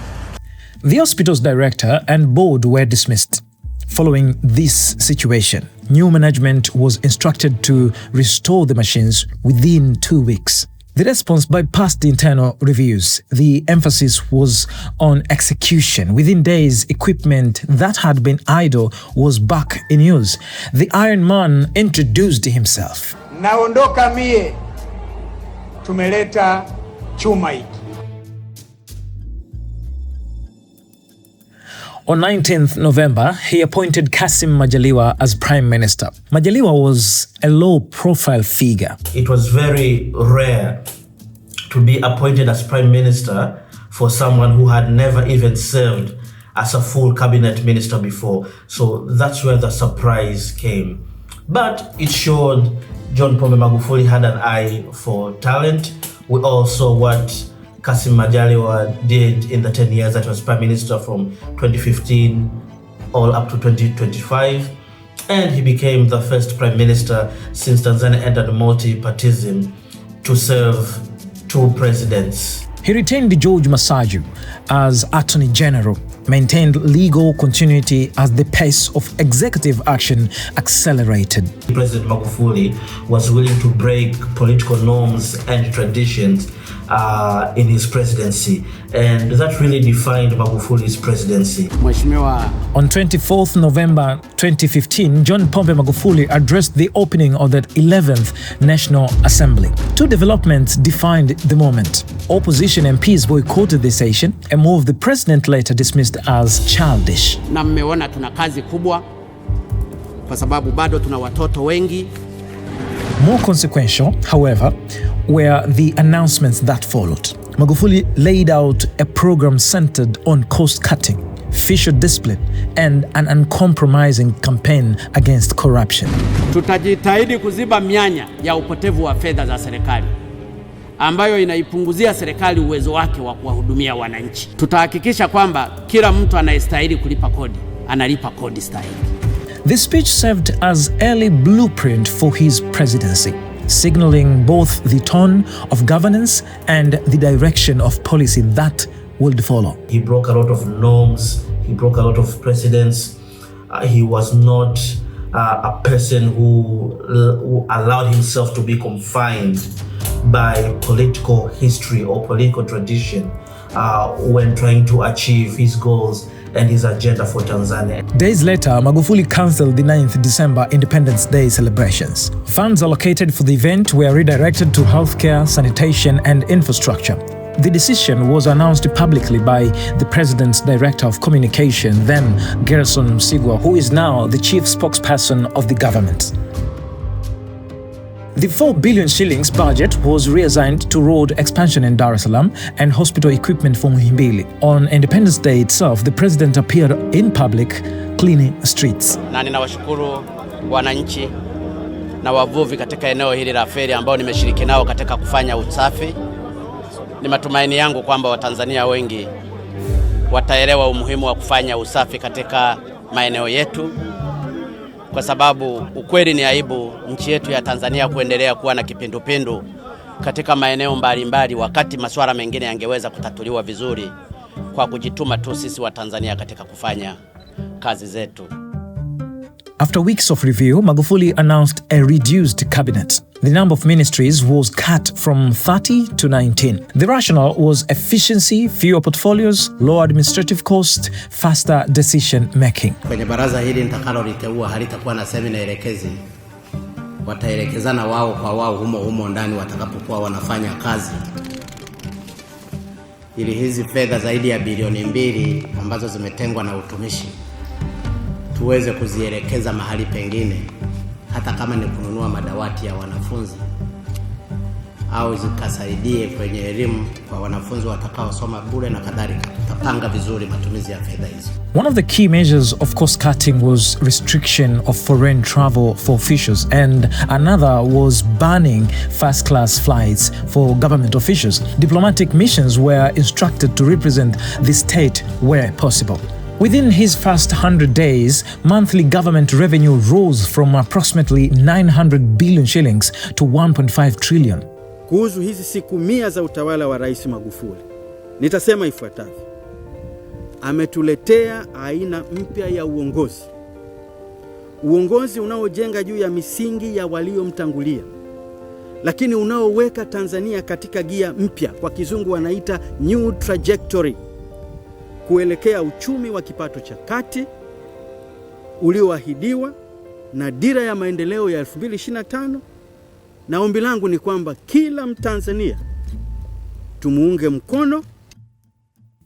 The hospital's director and board were dismissed. Following this situation, new management was instructed to restore the machines within 2 weeks. The response bypassed internal reviews. The emphasis was on execution. Within days, equipment that had been idle was back in use. The Iron Man introduced himself. Naondoka mie, tumeleta chuma hiki. On 19th November, he appointed Kassim Majaliwa as Prime Minister. Majaliwa was a low-profile figure. It was very rare to be appointed as Prime Minister for someone who had never even served as a full cabinet minister before. So that's where the surprise came. But it showed John Pombe Magufuli had an eye for talent. We all saw what Kassim Majaliwa did in the 10 years that he was Prime Minister from 2015 all up to 2025. And he became the first Prime Minister since Tanzania entered multi-partyism to serve 2 presidents. He retained George Masaju as Attorney General, maintained legal continuity as the pace of executive action accelerated. President Magufuli was willing to break political norms and traditions in his presidency, and that really defined Magufuli's presidency. On 24th November 2015, John Pombe Magufuli addressed the opening of the 11th National Assembly. 2 developments defined the moment. Opposition MPs boycotted the session, a move the president later dismissed as childish. Na mmeona tuna kazi kubwa kwa sababu bado tuna watoto wengi. More consequential, however, were the announcements that followed. Magufuli laid out a program centered on cost-cutting, fiscal discipline, and an uncompromising campaign against corruption. Tutajitahidi kuziba mianya ya upotevu wa fedha za serikali ambayo inaipunguzia serikali uwezo wake wa kuwahudumia wananchi. Tutahakikisha kwamba kila mtu anayestahili kulipa kodi analipa kodi stahili. This speech served as early blueprint for his presidency, signaling both the tone of governance and the direction of policy that would follow. He broke a lot of norms, he broke a lot of precedents. He was not a person who allowed himself to be confined by political history or political tradition when trying to achieve his goals and his agenda for Tanzania. Days later, Magufuli cancelled the 9th December Independence Day celebrations. Funds allocated for the event were redirected to healthcare, sanitation, and infrastructure. The decision was announced publicly by the President's Director of Communication, then Gerson Msigwa, who is now the chief spokesperson of the government. The 4 billion shillings budget was reassigned to road expansion in Dar es Salaam and hospital equipment for Muhimbili. On Independence Day itself, the president appeared in public cleaning streets. Na ninawashukuru wananchi na wavuvi katika eneo hili la feri ambao nimeshiriki nao katika kufanya usafi. Ni matumaini yangu kwamba Watanzania wengi wataelewa umuhimu wa kufanya usafi katika maeneo yetu, kwa sababu ukweli ni aibu nchi yetu ya Tanzania kuendelea kuwa na kipindupindu katika maeneo mbalimbali, wakati masuala mengine yangeweza kutatuliwa vizuri kwa kujituma tu sisi wa Tanzania katika kufanya kazi zetu. After weeks of review, Magufuli announced a reduced cabinet. The number of ministries was cut from 30 to 19. The rationale was efficiency, fewer portfolios, lower administrative cost, faster decision making. Kwenye baraza hili nitakaloliteua halitakuwa na semina elekezi. Wataelekezana wao kwa wao humo ndani watakapokuwa wanafanya kazi. Ili hizi fedha zaidi ya bilioni 2 ambazo zimetengwa na utumishi tuweze kuzielekeza mahali pengine, hata kama ni kununua madawati ya wanafunzi au zikasaidie kwenye elimu kwa wanafunzi watakaosoma bure na kadhalika. Tutapanga vizuri matumizi ya fedha hizo. One of the key measures of cost cutting was restriction of foreign travel for officials, and another was banning first-class flights for government officials. Diplomatic missions were instructed to represent the state where possible. Within his first 100 days, monthly government revenue rose from approximately 900 billion shillings to 1.5 trillion. Kuhusu hizi siku 100 za utawala wa Rais Magufuli, nitasema ifuatavyo. Ametuletea aina mpya ya uongozi. Uongozi unaojenga juu ya misingi ya waliomtangulia, lakini unaoweka Tanzania katika gia mpya, kwa kizungu wanaita new trajectory, kuelekea uchumi wa kipato cha kati ulioahidiwa na dira ya maendeleo ya 2025. Na ombi langu ni kwamba kila Mtanzania tumuunge mkono.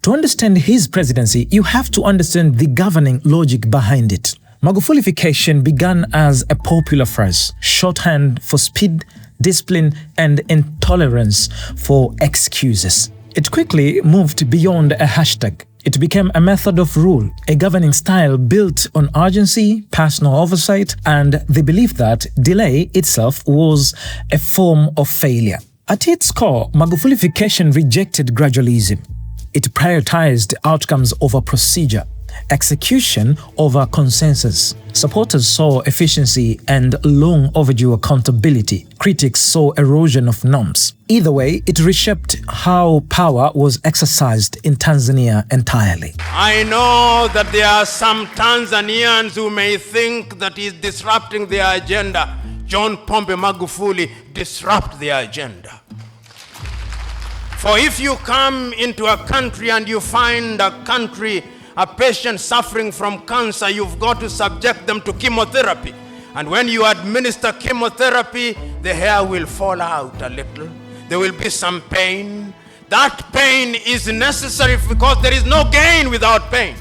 To understand his presidency, you have to understand the governing logic behind it. Magufulification began as a popular phrase, shorthand for speed, discipline, and intolerance for excuses. It quickly moved beyond a hashtag. It became a method of rule, a governing style built on urgency, personal oversight, and the belief that delay itself was a form of failure. At its core, Magufulification rejected gradualism. It prioritized outcomes over procedure, execution over consensus. Supporters saw efficiency and long overdue accountability. Critics saw erosion of norms. Either way, it reshaped how power was exercised in Tanzania entirely. I know that there are some Tanzanians who may think that he's disrupting their agenda. John Pombe Magufuli disrupt their agenda. For if you come into a country and you find a patient suffering from cancer, you've got to subject them to chemotherapy. And when you administer chemotherapy, the hair will fall out a little. There will be some pain. That pain is necessary because there is no gain without pain.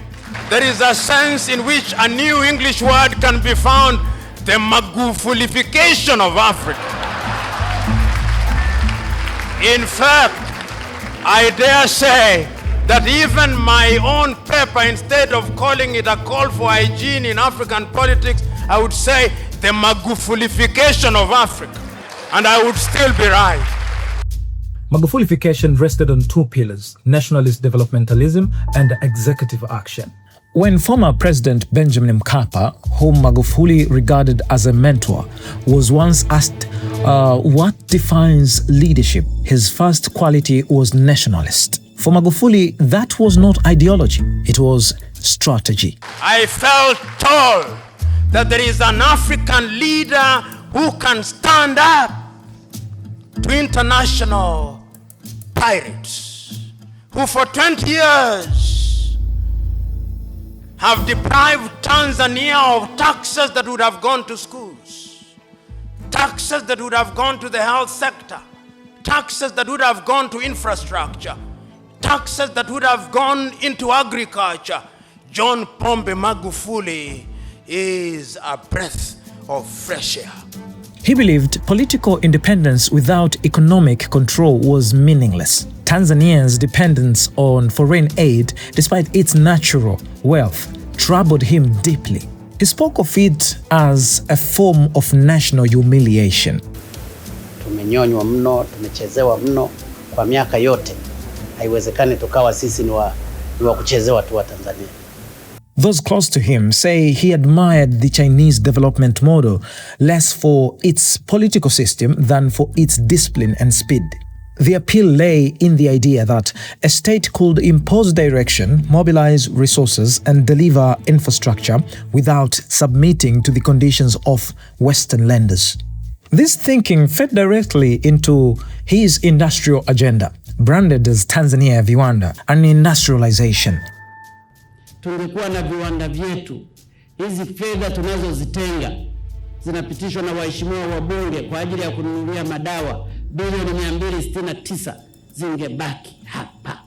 There is a sense in which a new English word can be found, the Magufulification of Africa. In fact, I dare say that even my own paper, instead of calling it a call for hygiene in African politics, I would say the Magufulification of Africa. And I would still be right. Magufulification rested on two pillars: nationalist developmentalism and executive action. When former President Benjamin Mkapa, whom Magufuli regarded as a mentor, was once asked what defines leadership, his first quality was nationalist. For Magufuli, that was not ideology, it was strategy. I felt told that there is an African leader who can stand up to international pirates, who for 20 years have deprived Tanzania of taxes that would have gone to schools, taxes that would have gone to the health sector, taxes that would have gone to infrastructure, taxes that would have gone into agriculture. John Pombe Magufuli is a breath of fresh air. He believed political independence without economic control was meaningless. Tanzania's dependence on foreign aid, despite its natural wealth, troubled him deeply. He spoke of it as a form of national humiliation. Tumenyonywa mno, tumechezewa mno kwa miaka yote. Haiwezekani tukawa sisi ni wa kuchezewa tu wa Tanzania. Those close to him say he admired the Chinese development model less for its political system than for its discipline and speed. The appeal lay in the idea that a state could impose direction, mobilize resources, and deliver infrastructure without submitting to the conditions of Western lenders. This thinking fed directly into his industrial agenda, branded as Tanzania Viwanda and industrialization. Tungekuwa na viwanda vyetu, hizi fedha tunazozitenga zinapitishwa na waheshimiwa wabunge kwa ajili ya kununulia madawa bilioni 269 zingebaki hapa,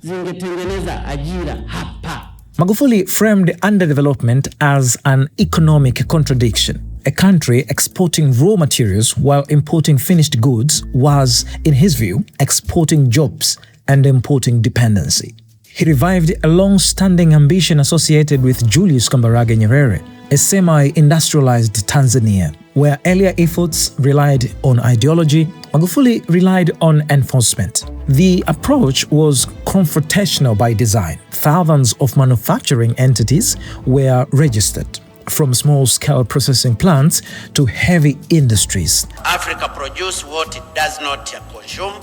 zingetengeneza ajira hapa. Magufuli framed underdevelopment as an economic contradiction. A country exporting raw materials while importing finished goods was, in his view, exporting jobs and importing dependency. He revived a long-standing ambition associated with Julius Kambarage Nyerere, a semi-industrialized Tanzania. Where earlier efforts relied on ideology, Magufuli relied on enforcement. The approach was confrontational by design. Thousands of manufacturing entities were registered, from small-scale processing plants to heavy industries. Africa produces what it does not consume,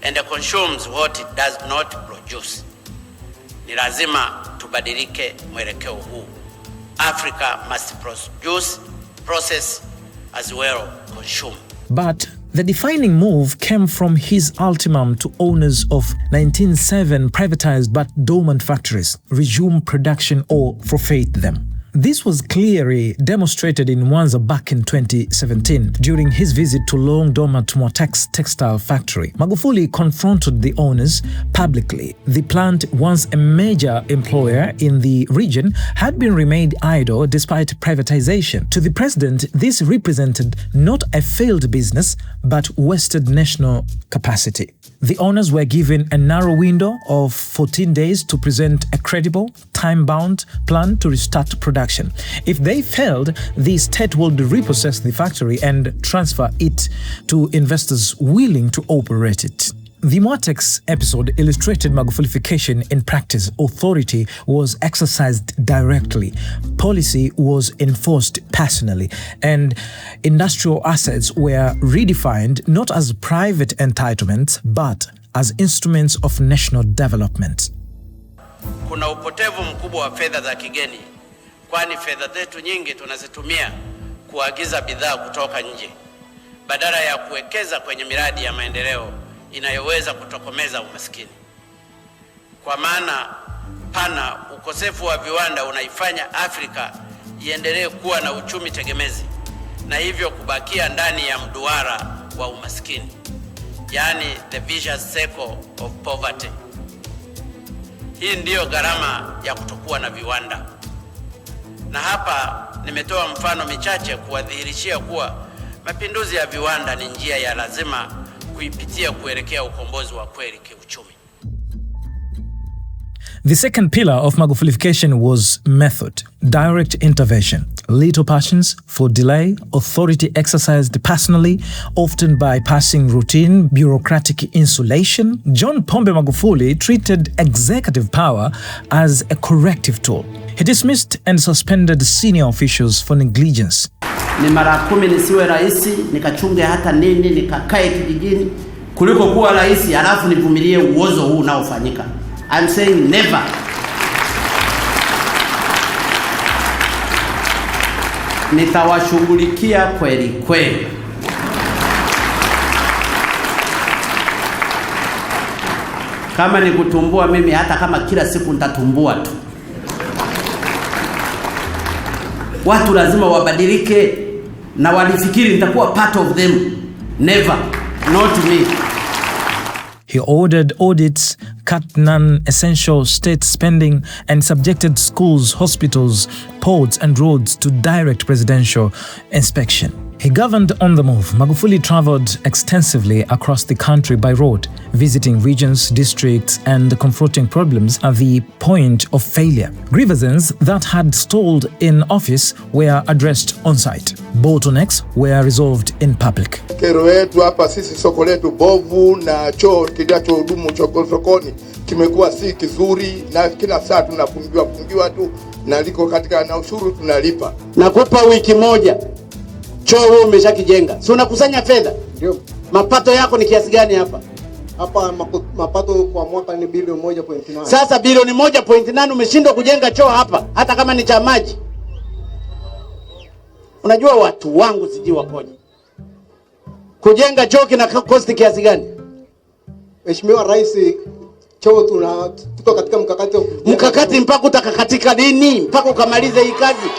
and it consumes what it does not produce. Ni lazima tubadilike mwelekeo huu. Africa must produce, process, as well consume. But the defining move came from his ultimatum to owners of 1907 privatized but dormant factories: resume production or forfeit them. This was clearly demonstrated in Mwanza back in 2017 during his visit to long-dormant Motex textile factory. Magufuli confronted the owners publicly. The plant, once a major employer in the region, had been remained idle despite privatization. To the president, this represented not a failed business, but wasted national capacity. The owners were given a narrow window of 14 days to present a credible, time-bound plan to restart production. If they failed, the state would repossess the factory and transfer it to investors willing to operate it. The Motex episode illustrated Magufulification in practice. Authority was exercised directly, policy was enforced personally, and industrial assets were redefined not as private entitlements but as instruments of national development. Kuna upotevu mkubwa wa fedha za kigeni, kwani fedha zetu nyingi tunazitumia kuagiza bidhaa kutoka nje badala ya kuwekeza kwenye miradi ya maendeleo inayoweza kutokomeza umaskini. Kwa maana pana, ukosefu wa viwanda unaifanya Afrika iendelee kuwa na uchumi tegemezi na hivyo kubakia ndani ya mduara wa umaskini, yani the vicious circle of poverty. Hii ndiyo gharama ya kutokuwa na viwanda. Na hapa nimetoa mfano michache kuwadhihirishia kuwa mapinduzi ya viwanda ni njia ya lazima kuipitia kuelekea ukombozi wa kweli kiuchumi. The second pillar of Magufulification was method, direct intervention. Little passions for delay, authority exercised personally, often bypassing routine, bureaucratic insulation. John Pombe Magufuli treated executive power as a corrective tool. He dismissed and suspended senior officials for negligence. Ni mara 10 nisiwe rais, nikachunge hata nini, nikakae kijijini, kuliko kuwa rais alafu nivumilie uozo huu unaofanyika. I'm saying never. Nitawashughulikia kweli kweli. Kama ni kutumbua mimi, hata kama kila siku nitatumbua tu. Watu lazima wabadilike na walifikiri nitakuwa part of them. Never, not me. He ordered audits, cut non-essential state spending, and subjected schools, hospitals, ports, and roads to direct presidential inspection. He governed on the move. Magufuli traveled extensively across the country by road, visiting regions, districts, and confronting problems at the point of failure. Grievances that had stalled in office were addressed on site. Bottlenecks were resolved in public. Kero yetu hapa sisi, soko letu bovu na choo kinachohudumu sokoni kimekuwa si kizuri, na kila saa tunapungiwa tu, na liko katika na ushuru tunalipa. Nakupa wiki moja, choo wewe umeshakijenga. Si unakusanya fedha? Ndio. Mapato yako ni kiasi gani hapa? Hapa mapato kwa mwaka ni bilioni 1.8. Sasa bilioni 1.8 umeshindwa kujenga choo hapa hata kama ni cha maji. Unajua watu wangu siji wakoje. Kujenga choo kina cost kiasi gani? Mheshimiwa Rais, choo tuko katika mkakati mpaka utakakatika lini? Mpaka ukamalize hii kazi.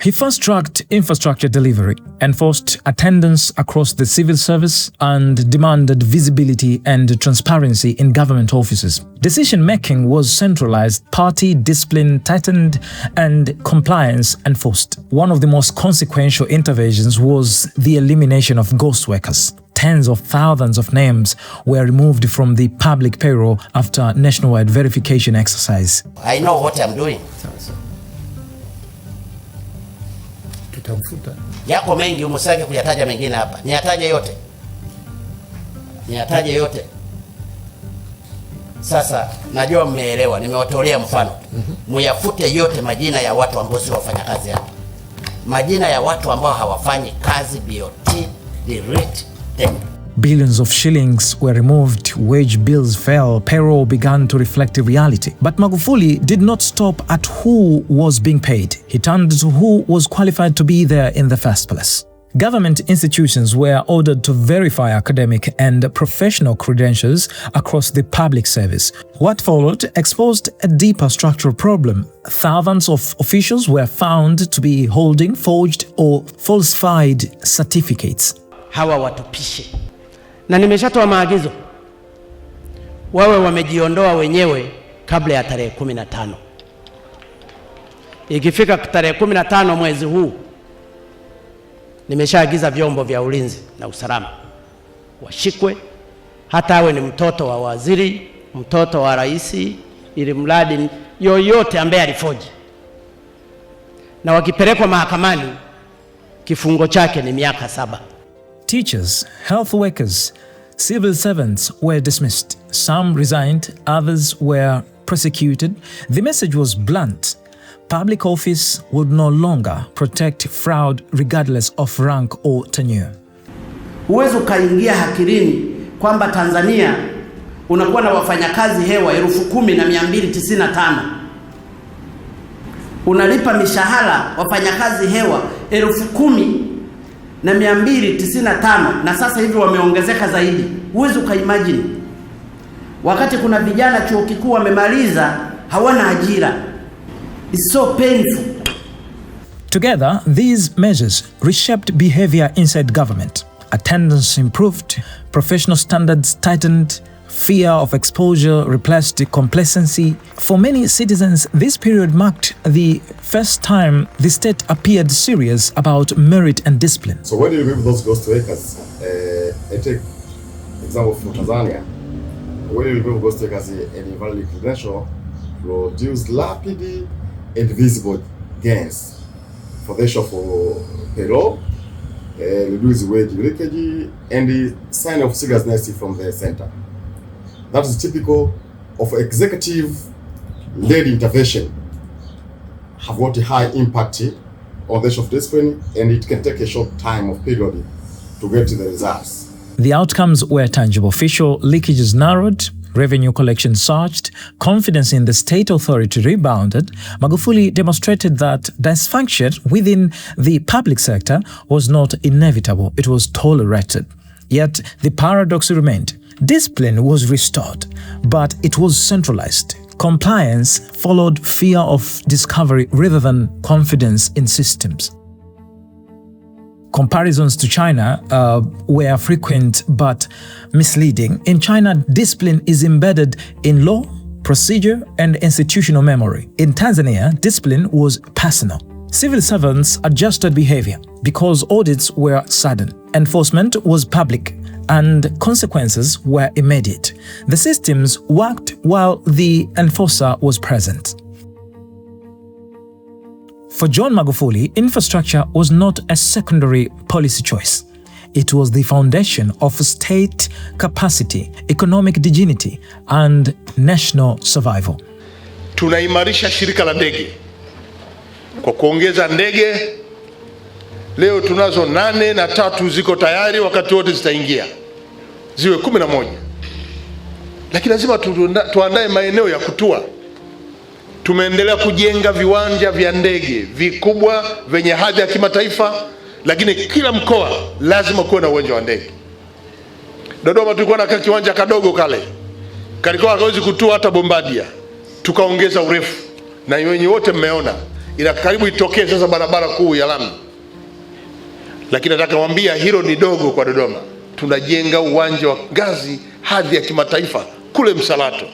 He fast-tracked infrastructure delivery, enforced attendance across the civil service, and demanded visibility and transparency in government offices. Decision-making was centralized, party discipline tightened, and compliance enforced. One of the most consequential interventions was the elimination of ghost workers. Tens of thousands of names were removed from the public payroll after nationwide verification exercise. I know what I'm doing. Yako mengi umusage kuyataja mengine hapa. Niyataje yote. Sasa najua mmeelewa, nimewatolea mfano. Muyafute yote majina ya watu ambao si wafanya kazi hapa. Majina ya watu ambao hawafanyi kazi BOT, delete them. Billions of shillings were removed, wage bills fell, payroll began to reflect reality. But Magufuli did not stop at who was being paid. He turned to who was qualified to be there in the first place. Government institutions were ordered to verify academic and professional credentials across the public service. What followed exposed a deeper structural problem. Thousands of officials were found to be holding forged or falsified certificates. Hawa watupishe. Na nimeshatoa maagizo wawe wamejiondoa wenyewe kabla ya tarehe 15. Ikifika tarehe 15 mwezi huu, nimeshaagiza vyombo vya ulinzi na usalama washikwe, hata awe ni mtoto wa waziri, mtoto wa rais, ili mradi yoyote ambaye alifoji. Na wakipelekwa mahakamani, kifungo chake ni miaka 7. Teachers, health workers, civil servants were dismissed. Some resigned, others were prosecuted. The message was blunt. Public office would no longer protect fraud regardless of rank or tenure. Huwezi ukaingia hakilini kwamba Tanzania unakuwa na wafanyakazi hewa 10,295. Unalipa mishahara wafanyakazi hewa 10,295 na sasa hivi wameongezeka zaidi. Huwezi ukaimagine. Wakati kuna vijana chuo kikuu wamemaliza hawana ajira. It's so painful. Together, these measures reshaped behavior inside government. Attendance improved, professional standards tightened, fear of exposure replaced complacency. For many citizens, this period marked the first time the state appeared serious about merit and discipline. So when you remove those ghost workers, I take example from Tanzania, when you remove ghost workers and invalid credential, produce rapid and visible gains for the issue for payroll, reduce wage leakage, and the sign of seriousness from the center. That is typical of executive-led intervention, have got a high impact on the issue of discipline, and it can take a short time of period to get to the results. The outcomes were tangible. Official leakages narrowed, revenue collection surged, confidence in the state authority rebounded. Magufuli demonstrated that dysfunction within the public sector was not inevitable, it was tolerated. Yet the paradox remained. Discipline was restored, but it was centralized. Compliance followed fear of discovery rather than confidence in systems. Comparisons to China were frequent but misleading. In China, discipline is embedded in law, procedure, and institutional memory. In Tanzania, discipline was personal. Civil servants adjusted behavior because audits were sudden. Enforcement was public and consequences were immediate. The systems worked while the enforcer was present. For John Magufuli, infrastructure was not a secondary policy choice. It was the foundation of state capacity, economic dignity, and national survival. Tunaimarisha shirika la ndege kwa kuongeza ndege. Leo tunazo 8 na 3 ziko tayari, wakati wote zitaingia ziwe 11. lakini lazima tuandae maeneo ya kutua. Tumeendelea kujenga viwanja vya ndege vikubwa vyenye hadhi ya kimataifa, lakini kila mkoa lazima kuwe na uwanja wa ndege. Dodoma tulikuwa na kiwanja kadogo kale, kalikuwa hawezi kutua hata Bombardier, tukaongeza urefu na wenye wote mmeona, ila karibu itokee sasa barabara kuu ya lami. Lakini nataka kuambia hilo ni dogo kwa Dodoma. Tunajenga uwanja wa ngazi hadhi ya kimataifa kule Msalato,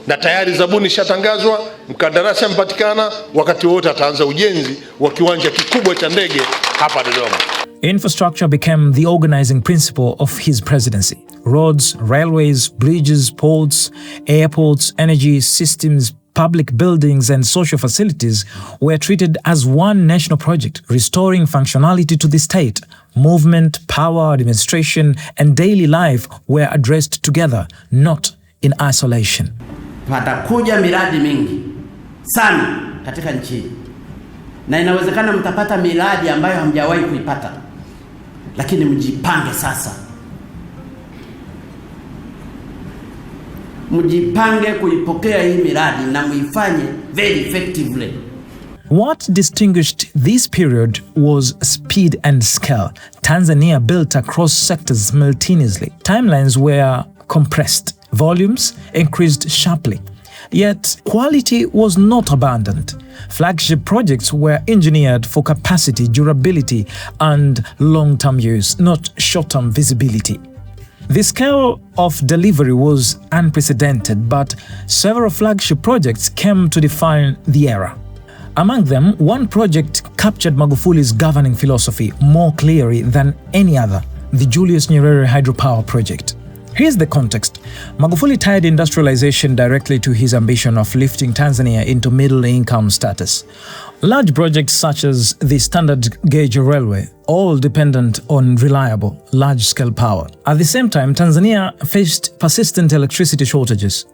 na tayari zabuni shatangazwa, mkandarasi amepatikana, wakati wote ataanza ujenzi wa kiwanja kikubwa cha ndege hapa Dodoma. Infrastructure became the organizing principle of his presidency. Roads, railways, bridges, ports, airports, energy systems, public buildings and social facilities were treated as one national project, restoring functionality to the state. Movement, power, administration, and daily life were addressed together, not in isolation. Patakuja miradi mingi sana katika nchi, na inawezekana mtapata miradi ambayo hamjawahi kuipata, lakini mjipange sasa. Mjipange kuipokea hii miradi na muifanye very effectively. What distinguished this period was speed and scale. Tanzania built across sectors simultaneously. Timelines were compressed. Volumes increased sharply. Yet quality was not abandoned. Flagship projects were engineered for capacity, durability, and long-term use, not short-term visibility. The scale of delivery was unprecedented, but several flagship projects came to define the era. Among them, one project captured Magufuli's governing philosophy more clearly than any other, the Julius Nyerere hydropower project. Here's the context. Magufuli tied industrialization directly to his ambition of lifting Tanzania into middle-income status. Large projects such as the standard gauge railway, all dependent on reliable, large-scale power. At the same time, Tanzania faced persistent electricity shortages.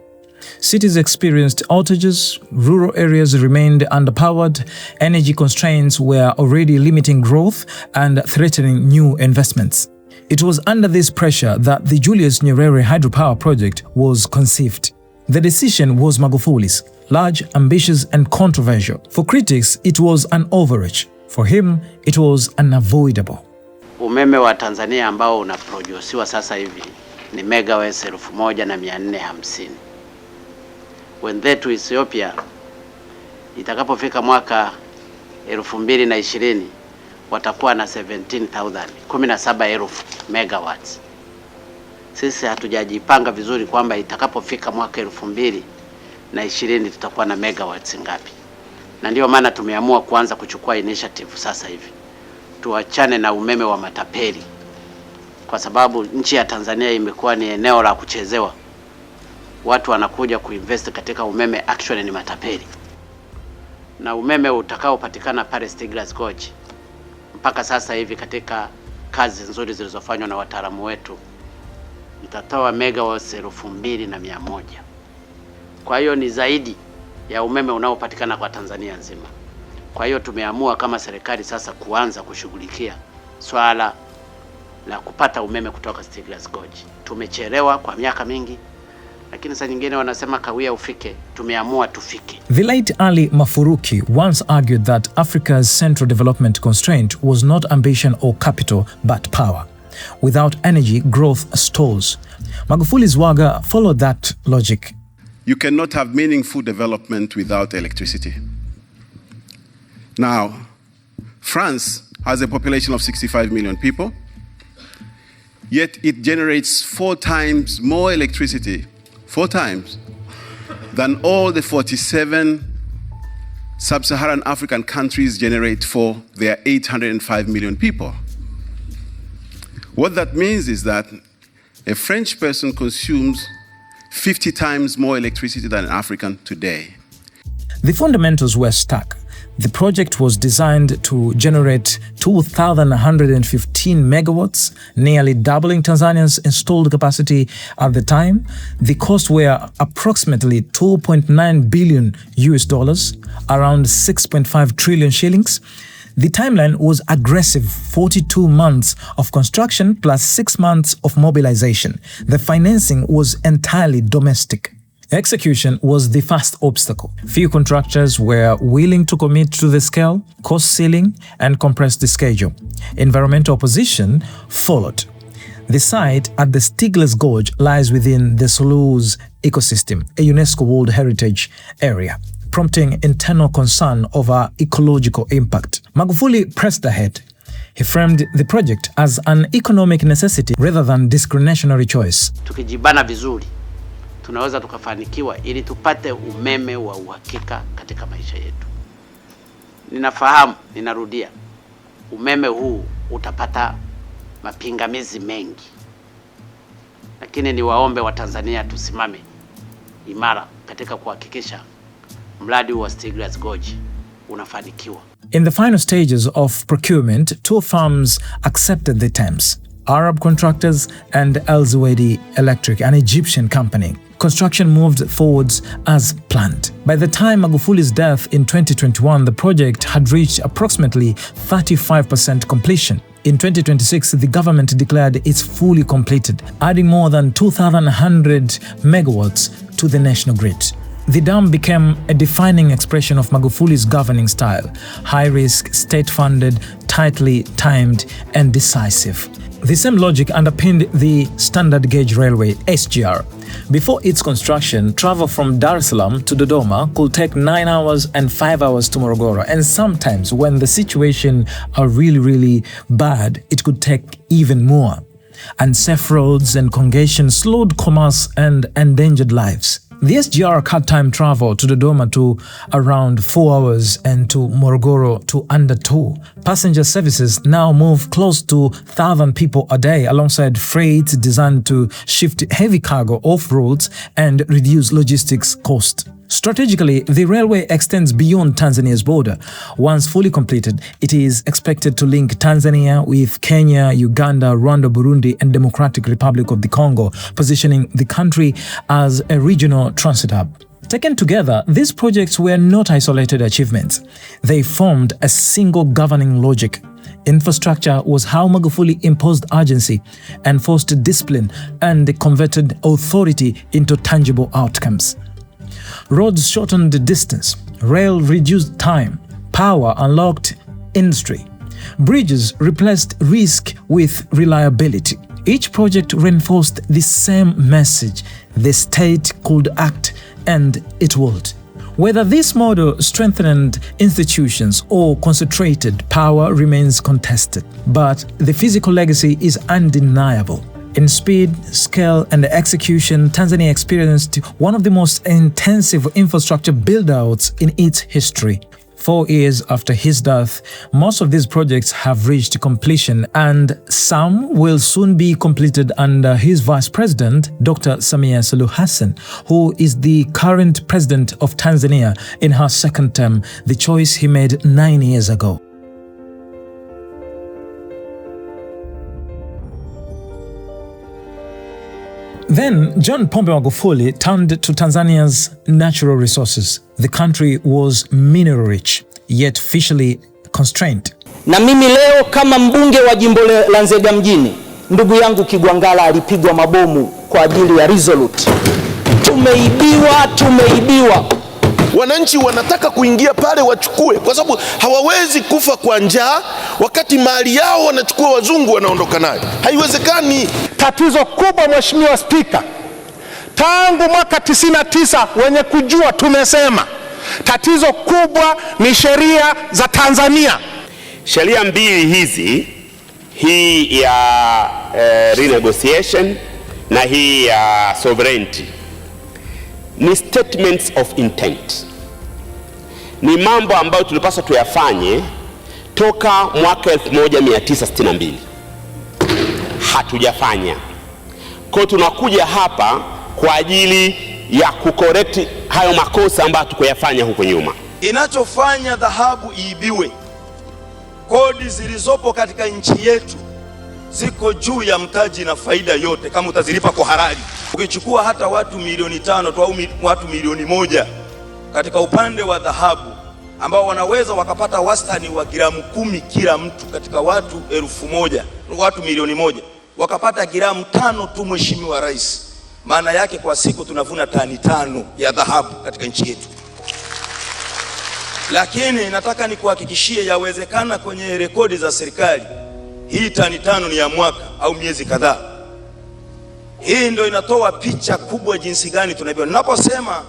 Cities experienced outages, rural areas remained underpowered, energy constraints were already limiting growth and threatening new investments. It was under this pressure that the Julius Nyerere hydropower project was conceived. The decision was Magufuli's, large, ambitious, and controversial. For critics, it was an overreach. For him, it was unavoidable. Umeme wa Tanzania ambao unaproduciwa sasa hivi ni megawatts 1450. Wenzetu Ethiopia itakapofika mwaka 2020 watakuwa na 17,000 megawatts. Sisi hatujajipanga vizuri kwamba itakapofika mwaka 2020 tutakuwa na megawatts ngapi. Na ndio maana tumeamua kuanza kuchukua initiative sasa hivi. Tuachane na umeme wa matapeli. Kwa sababu nchi ya Tanzania imekuwa ni eneo la kuchezewa. Watu wanakuja kuinvest katika umeme, actually ni matapeli. Na umeme utakaopatikana pale Stiglas Gorge mpaka sasa hivi katika kazi nzuri zilizofanywa na wataalamu wetu itatoa megawatts 2100. Kwa hiyo ni zaidi ya umeme unaopatikana kwa Tanzania nzima. Kwa hiyo tumeamua kama serikali sasa kuanza kushughulikia swala la kupata umeme kutoka Stiglas Gorge. Tumechelewa kwa miaka mingi, lakini saa nyingine wanasema kawia ufike, tumeamua tufike. The late Ali Mafuruki once argued that Africa's central development constraint was not ambition or capital, but power. Without energy, growth stalls. Magufuli's Waga followed that logic. You cannot have meaningful development without electricity. Now, France has a population of 65 million people, yet it generates 4 times more electricity, 4 times, than all the 47 sub-Saharan African countries generate for their 805 million people. What that means is that a French person consumes 50 times more electricity than an African today. The fundamentals were stuck. The project was designed to generate 2,115 megawatts, nearly doubling Tanzania's installed capacity at the time. The costs were approximately $2.9 billion, around 6.5 trillion shillings. The timeline was aggressive, 42 months of construction plus 6 months of mobilization. The financing was entirely domestic. Execution was the first obstacle. Few contractors were willing to commit to the scale, cost ceiling, and compress the schedule. Environmental opposition followed. The site at the Stigler's Gorge lies within the Sulu's ecosystem, a UNESCO World Heritage Area, prompting internal concern over ecological impact. Magufuli pressed ahead. He framed the project as an economic necessity rather than discretionary choice. Tukijibana vizuri, tunaweza tukafanikiwa ili tupate umeme wa uhakika katika maisha yetu. Ninafahamu, ninarudia, umeme huu utapata mapingamizi mengi. Lakini niwaombe wa Tanzania tusimame imara katika kuhakikisha mradi wa Stigler's Gorge unafanikiwa. In the final stages of procurement, two firms accepted the terms: Arab contractors and Al-Zuwaidi Electric, an Egyptian company. Construction moved forwards as planned. By the time Magufuli's death in 2021, the project had reached approximately 35% completion. In 2026, the government declared it's fully completed, adding more than 2,100 megawatts to the national grid. The dam became a defining expression of Magufuli's governing style: high-risk, state-funded, tightly timed, and decisive. The same logic underpinned the standard gauge railway, SGR. Before its construction, travel from Dar es Salaam to Dodoma could take 9 hours and 5 hours to Morogoro, and sometimes when the situation are really bad, it could take even more. Unsafe roads and congestion slowed commerce and endangered lives. The SGR cut time travel to Dodoma to around 4 hours and to Morogoro to under 2. Passenger services now move close to 1,000 people a day alongside freight designed to shift heavy cargo off roads and reduce logistics cost. Strategically, the railway extends beyond Tanzania's border. Once fully completed, it is expected to link Tanzania with Kenya, Uganda, Rwanda, Burundi, and Democratic Republic of the Congo, positioning the country as a regional transit hub. Taken together, these projects were not isolated achievements. They formed a single governing logic. Infrastructure was how Magufuli imposed urgency, enforced discipline, and converted authority into tangible outcomes. Roads shortened the distance, rail reduced time, power unlocked industry. Bridges replaced risk with reliability. Each project reinforced the same message: the state could act and it would. Whether this model strengthened institutions or concentrated power remains contested, but the physical legacy is undeniable. In speed, scale, and execution, Tanzania experienced one of the most intensive infrastructure build-outs in its history. 4 years after his death, most of these projects have reached completion, and some will soon be completed under his vice president, Dr. Samia Suluhu Hassan, who is the current president of Tanzania in her second term, the choice he made 9 years ago. Then, John Pombe Magufuli turned to Tanzania's natural resources. The country was mineral rich, yet fiscally constrained. Na mimi leo kama mbunge wa jimbo la Nzega mjini, ndugu yangu Kigwangala alipigwa mabomu kwa ajili ya Resolute. Tumeibiwa. Wananchi wanataka kuingia pale wachukue, kwa sababu hawawezi kufa kwa njaa wakati mali yao wanachukua wazungu wanaondoka nayo. Haiwezekani. Tatizo kubwa, Mheshimiwa Spika, tangu mwaka 99 wenye kujua tumesema tatizo kubwa ni sheria za Tanzania. Sheria mbili hizi, hii ya renegotiation na hii ya sovereignty, ni statements of intent. Ni mambo ambayo tulipaswa tuyafanye toka mwaka 1962. Hatujafanya. Kwa tunakuja hapa kwa ajili ya kucorrect hayo makosa ambayo tukuyafanya huko nyuma. Inachofanya dhahabu iibiwe, kodi zilizopo katika nchi yetu ziko juu ya mtaji na faida yote kama utazilipa kwa halali. Ukichukua hata watu milioni 5 tu au watu milioni 1 katika upande wa dhahabu, ambao wanaweza wakapata wastani wa gramu 10 kila mtu katika watu 1,000, watu milioni 1, wakapata gramu 5 tu, Mheshimiwa Rais, maana yake kwa siku tunavuna tani 5 ya dhahabu katika nchi yetu. Lakini nataka nikuhakikishie, yawezekana kwenye rekodi za serikali hii tani 5 ni ya mwaka au miezi kadhaa. Hii ndio inatoa picha kubwa jinsi gani tunavyo. Ninaposema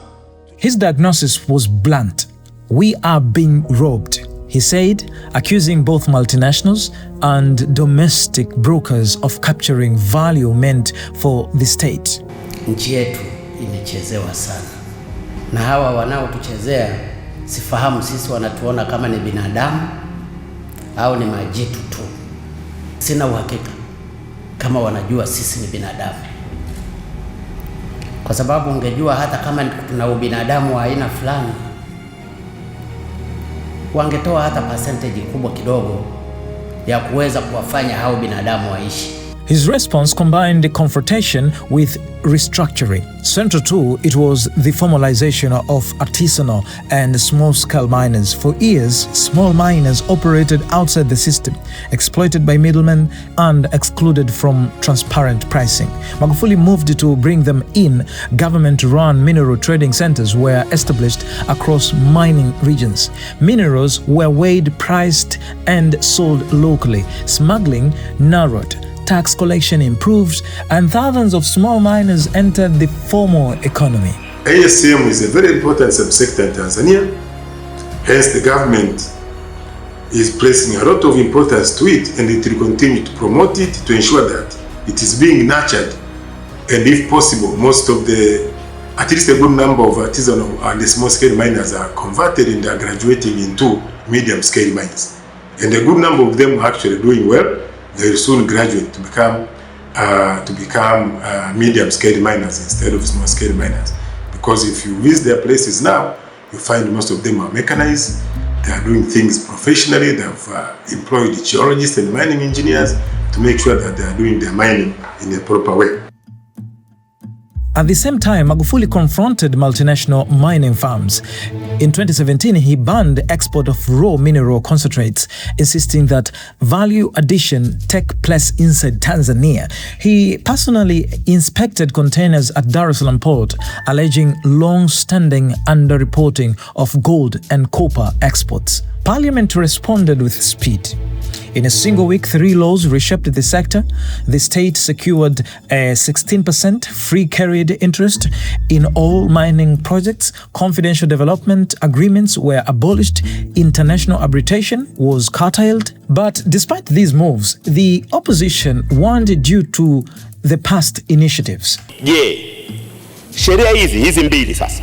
his diagnosis was blunt. We are being robbed, he said, accusing both multinationals and domestic brokers of capturing value meant for the state. Nchi yetu imechezewa sana, na hawa wanaotuchezea sifahamu sisi wanatuona kama ni binadamu au ni majitu tu. Sina uhakika kama wanajua sisi ni binadamu, kwa sababu ungejua hata kama tuna ubinadamu wa aina fulani, wangetoa hata percentage kubwa kidogo ya kuweza kuwafanya hao binadamu waishi. His response combined the confrontation with restructuring. Central to it was the formalization of artisanal and small-scale miners. For years, small miners operated outside the system, exploited by middlemen and excluded from transparent pricing. Magufuli moved to bring them in. Government-run mineral trading centers were established across mining regions. Minerals were weighed, priced, and sold locally. Smuggling narrowed. Tax collection improved, and thousands of small miners entered the formal economy. ASM is a very important subsector in Tanzania. Hence, the government is placing a lot of importance to it, and it will continue to promote it to ensure that it is being nurtured. And if possible, most of at least a good number of artisanal and small-scale miners are converted and are graduating into medium-scale mines. And a good number of them are actually doing well. They will soon graduate to become medium-scale miners instead of small-scale miners. Because if you visit their places now, you find most of them are mechanized. They are doing things professionally. They have employed geologists and mining engineers to make sure that they are doing their mining in a proper way. At the same time, Magufuli confronted multinational mining firms. In 2017, he banned the export of raw mineral concentrates, insisting that value addition take place inside Tanzania. He personally inspected containers at Dar es Salaam port, alleging long-standing underreporting of gold and copper exports. Parliament responded with speed. In a single week, 3 laws reshaped the sector. The state secured a 16% free carried interest in all mining projects. Confidential development agreements were abolished. International arbitration was curtailed. But despite these moves, the opposition warned due to the past initiatives. Sheria hizi mbili sasa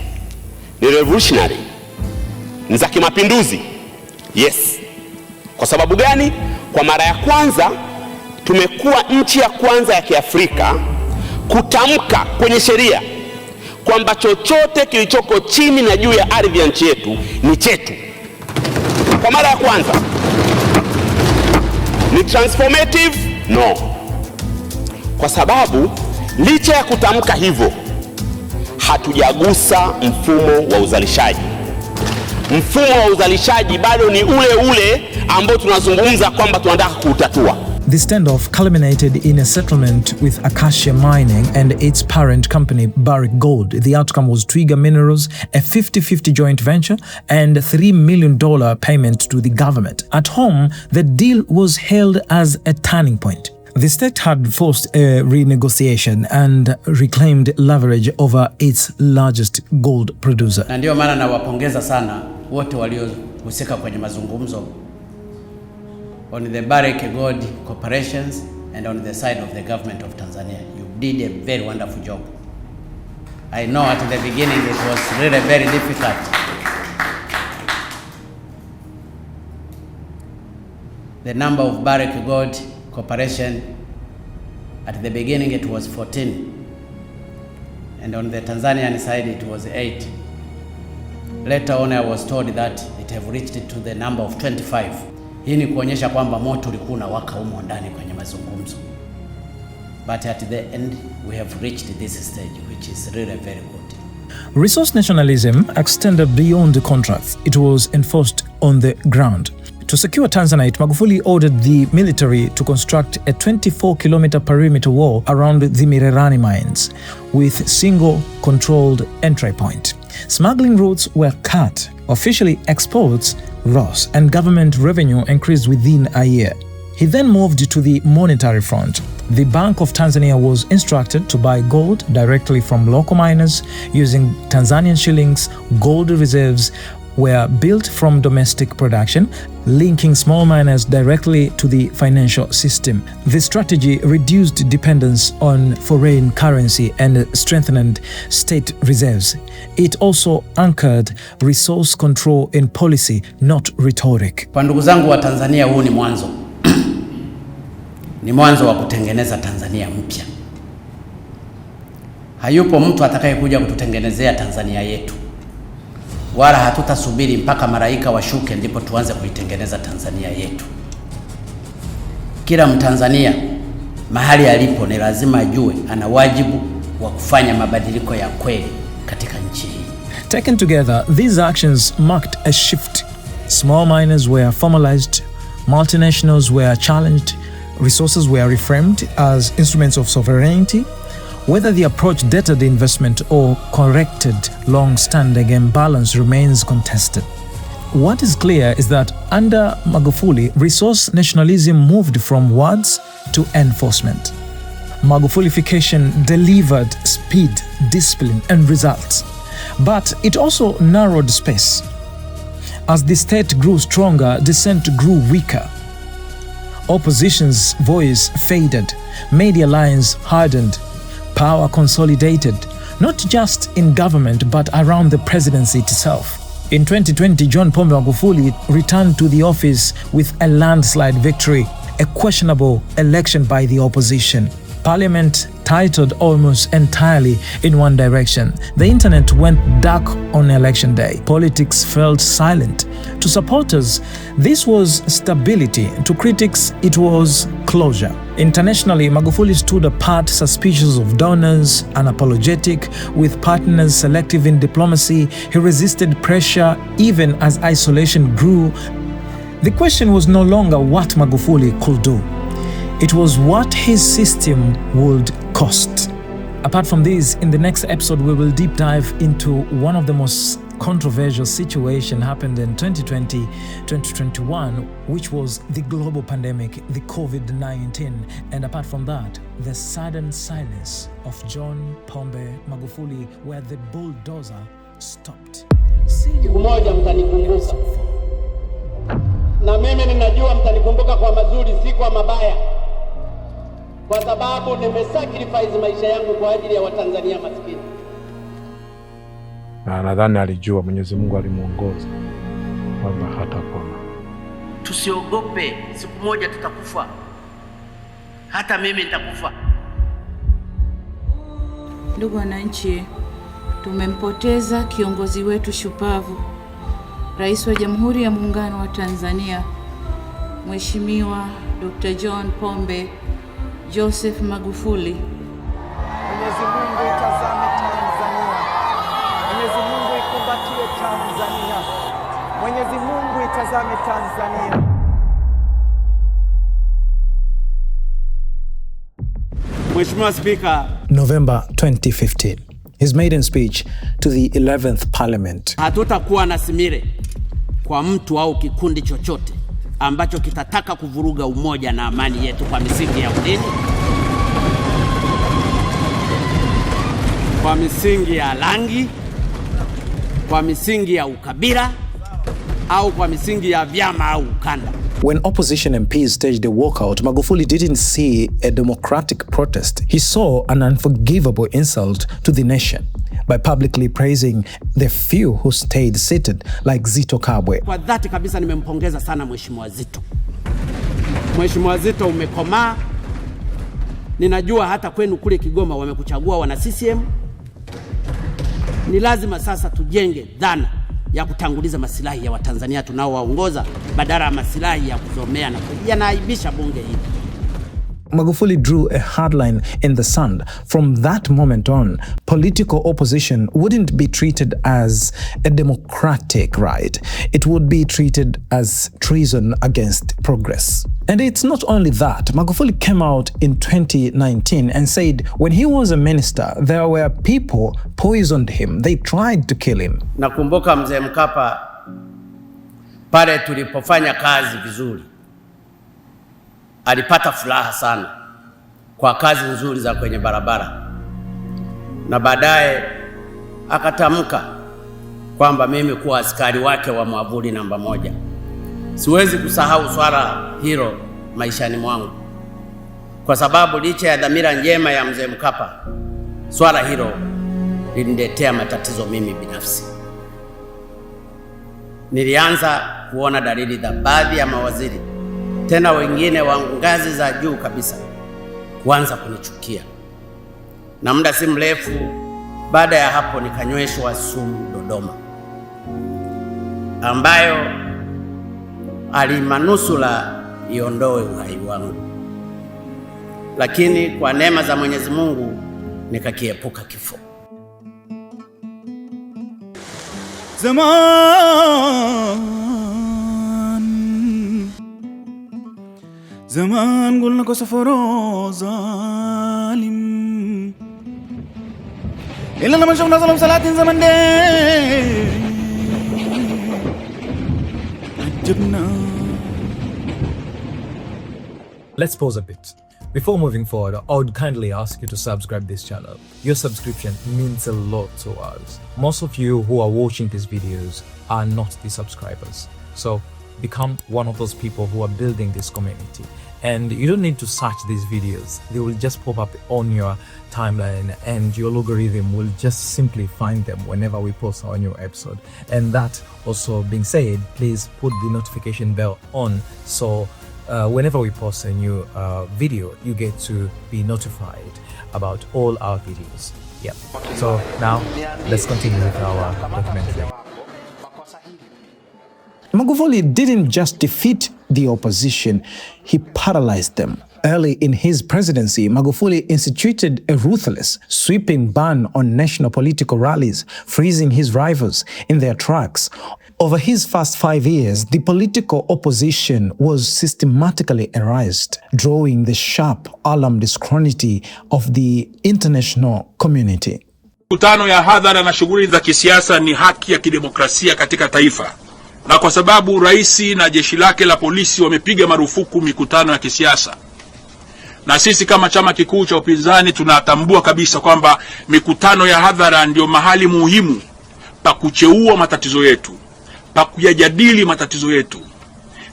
ni revolutionary, ni za kimapinduzi. Yes. Kwa sababu gani? Kwa mara ya kwanza tumekuwa nchi ya kwanza ya Kiafrika kutamka kwenye sheria kwamba chochote kilichoko chini na juu ya ardhi ya nchi yetu ni chetu. Kwa mara ya kwanza. Ni transformative? No. Kwa sababu licha ya kutamka hivyo, hatujagusa mfumo wa uzalishaji. Mfumo wa uzalishaji bado ni ule ambao tunazungumza kwamba tunataka kuutatua. The standoff culminated in a settlement with Acacia Mining and its parent company Barrick Gold. The outcome was Twiga Minerals, a 50-50 joint venture, and a $3 million payment to the government. At home, the deal was hailed as a turning point. The state had forced a renegotiation and reclaimed leverage over its largest gold producer. Na ndio maana nawapongeza sana wote waliohusika kwenye mazungumzo on the Barrick Gold corporations and on the side of the government of Tanzania. You did a very wonderful job. I know at the beginning it was really very difficult. The number of Barrick Gold corporation at the beginning it was 14, and on the Tanzanian side it was 8. Later on I was told that it have reached to the number of 25. Hii ni kuonyesha kwamba moto ulikuwa unawaka humo ndani kwenye mazungumzo. But at the end we have reached this stage which is really very good. Resource nationalism extended beyond the contracts. It was enforced on the ground. To secure Tanzanite, Magufuli ordered the military to construct a 24-kilometer perimeter wall around the Mirerani mines with single controlled entry point. Smuggling routes were cut, officially exports rose, and government revenue increased within a year. He then moved to the monetary front. The Bank of Tanzania was instructed to buy gold directly from local miners using Tanzanian shillings. Gold reserves were built from domestic production, linking small miners directly to the financial system. This strategy reduced dependence on foreign currency and strengthened state reserves. It also anchored resource control in policy, not rhetoric. Kwa ndugu zangu wa Tanzania, huu ni mwanzo. Ni mwanzo wa kutengeneza Tanzania mpya. Hayupo mtu atakayekuja kututengenezea Tanzania yetu. Wala hatutasubiri mpaka malaika washuke ndipo tuanze kuitengeneza Tanzania yetu. Kila Mtanzania mahali alipo ni lazima ajue ana wajibu wa kufanya mabadiliko ya kweli katika nchi hii. Taken together, these actions marked a shift. Small miners were formalized, multinationals were challenged, resources were reframed as instruments of sovereignty. Whether the approach deterred investment or corrected long-standing imbalance remains contested. What is clear is that under Magufuli, resource nationalism moved from words to enforcement. Magufulification delivered speed, discipline, and results. But it also narrowed space. As the state grew stronger, dissent grew weaker. Opposition's voice faded, media lines hardened, power consolidated, not just in government but around the presidency itself. In 2020, John Pombe Magufuli returned to the office with a landslide victory, a questionable election by the opposition. Parliament titled almost entirely in one direction. The internet went dark on election day. Politics felt silent. To supporters, this was stability. To critics, it was closure. Internationally, Magufuli stood apart, suspicious of donors, unapologetic, with partners selective in diplomacy. He resisted pressure even as isolation grew. The question was no longer what Magufuli could do. It was what his system would cost. Apart from this, in the next episode, we will deep dive into one of the most controversial situations happened in 2020-2021, which was the global pandemic, the COVID-19. And apart from that, the sudden silence of John Pombe Magufuli, where the bulldozer stopped. Siku moja mtanikumbuka. Na mimi ninajua mtanikumbuka kwa mazuri, si kwa mabaya. Kwa sababu nimesacrifice maisha yangu kwa ajili ya Watanzania maskini. Na nadhani alijua, Mwenyezi Mungu alimuongoza kwamba hatapona. Tusiogope, siku moja tutakufa. Hata mimi nitakufa. Ndugu wananchi, tumempoteza kiongozi wetu shupavu, Rais wa Jamhuri ya Muungano wa Tanzania, Mheshimiwa Dr. John Pombe Joseph Magufuli. Mwenyezi Mungu itazame Tanzania. Mwenyezi Mungu ikumbatie Tanzania. Mwenyezi Mungu itazame Tanzania. Mheshimiwa Spika, November 2015. His maiden speech to the 11th Parliament. Hatutakuwa na simire kwa mtu au kikundi chochote ambacho kitataka kuvuruga umoja na amani yetu kwa misingi ya udini, kwa misingi ya rangi, kwa misingi ya ukabila au kwa misingi ya vyama au ukanda. When opposition MPs staged a walkout, Magufuli didn't see a democratic protest. He saw an unforgivable insult to the nation by publicly praising the few who stayed seated, like Zito Kabwe. Kwa dhati kabisa nimempongeza sana Mheshimiwa Zito. Mheshimiwa Zito, umekomaa. Ninajua hata kwenu kule Kigoma wamekuchagua wana CCM. Ni lazima sasa tujenge dhana ya kutanguliza masilahi ya Watanzania tunaowaongoza badala ya masilahi ya kuzomea na kujanaibisha bunge hili. Magufuli drew a hard line in the sand. From that moment on, political opposition wouldn't be treated as a democratic right. It would be treated as treason against progress. And it's not only that. Magufuli came out in 2019 and said when he was a minister, there were people poisoned him. They tried to kill him. Nakumbuka mzee Mkapa pale tulipofanya kazi vizuri. Alipata furaha sana kwa kazi nzuri za kwenye barabara. Na baadaye akatamka kwamba mimi kuwa askari wake wa mwavuli namba 1. Siwezi kusahau swala hilo maishani mwangu. Kwa sababu licha ya dhamira njema ya mzee Mkapa, swala hilo liliniletea matatizo mimi binafsi. Nilianza kuona dalili za baadhi ya mawaziri, tena wengine wa ngazi za juu kabisa, kuanza kunichukia. Na muda si mrefu baada ya hapo nikanyweshwa sumu Dodoma, ambayo alimanusula iondoe uhai wangu. Lakini kwa neema za Mwenyezi Mungu nikakiepuka kifo. Zaman قلنا كسفر ظالم إلا لما شفنا ظلم صلاة زمن ده عجبنا. Let's pause a bit. Before moving forward, I would kindly ask you to subscribe this channel. Your subscription means a lot to us. Most of you who are watching these videos are not the subscribers. So become one of those people who are building this community. And you don't need to search these videos. They will just pop up on your timeline and your algorithm will just simply find them whenever we post our new episode. And that also being said, please put the notification bell on so whenever we post a new video, you get to be notified about all our videos. Yeah. So now let's continue with our documentary. Magufuli didn't just defeat the opposition, he paralyzed them. Early in his presidency, Magufuli instituted a ruthless, sweeping ban on national political rallies, freezing his rivals in their tracks. Over his first 5 years, the political opposition was systematically erased, drawing the sharp alarm scrutiny of the international community. Mikutano ya hadhara na shughuli za kisiasa ni haki ya kidemokrasia katika taifa. Na kwa sababu rais na jeshi lake la polisi wamepiga marufuku mikutano ya kisiasa, na sisi kama chama kikuu cha upinzani tunatambua kabisa kwamba mikutano ya hadhara ndio mahali muhimu pa kucheua matatizo yetu, pa kuyajadili matatizo yetu,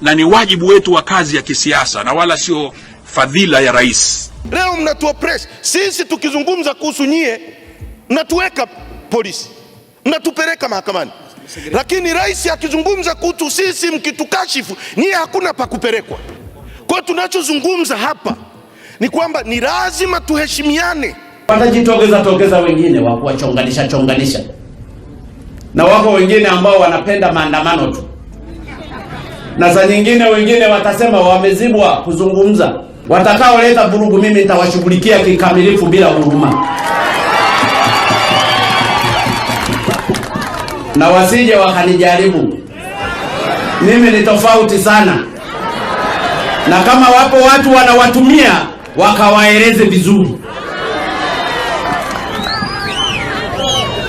na ni wajibu wetu wa kazi ya kisiasa na wala sio fadhila ya rais. Leo mnatuoppress sisi, tukizungumza kuhusu nyie mnatuweka polisi, mnatupeleka mahakamani. Lakini rais akizungumza kuhusu sisi mkitukashifu, nyie hakuna pa kupelekwa. Kwa tunachozungumza hapa ni kwamba ni lazima tuheshimiane. Watajitokeza wengine wa kuwachonganisha. Na wako wengine ambao wanapenda maandamano tu. Na saa nyingine wengine watasema wamezibwa kuzungumza. Watakaoleta vurugu mimi nitawashughulikia kikamilifu bila huruma. Na wasije wakanijaribu. Mimi ni tofauti sana. Na kama wapo watu wanawatumia, wakawaeleze vizuri.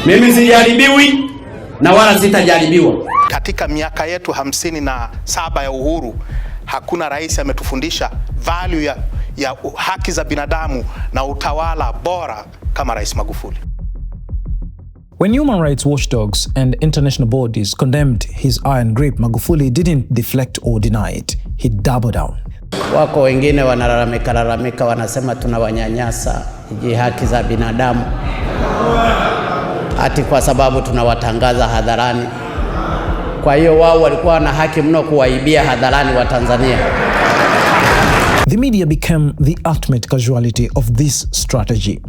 Mimi sijaribiwi na wala sitajaribiwa. Katika miaka yetu 57 ya uhuru, hakuna rais ametufundisha value ya haki za binadamu na utawala bora kama Rais Magufuli. When human rights watchdogs and international bodies condemned his iron grip, Magufuli didn't deflect or deny it. He doubled down. Wako wengine wanalalamika wanasema tunawanyanyasa haki za binadamu. Ati kwa sababu tunawatangaza hadharani. Kwa hiyo wao walikuwa na haki mno kuwaibia hadharani wa Tanzania. The media became the ultimate casualty of this strategy.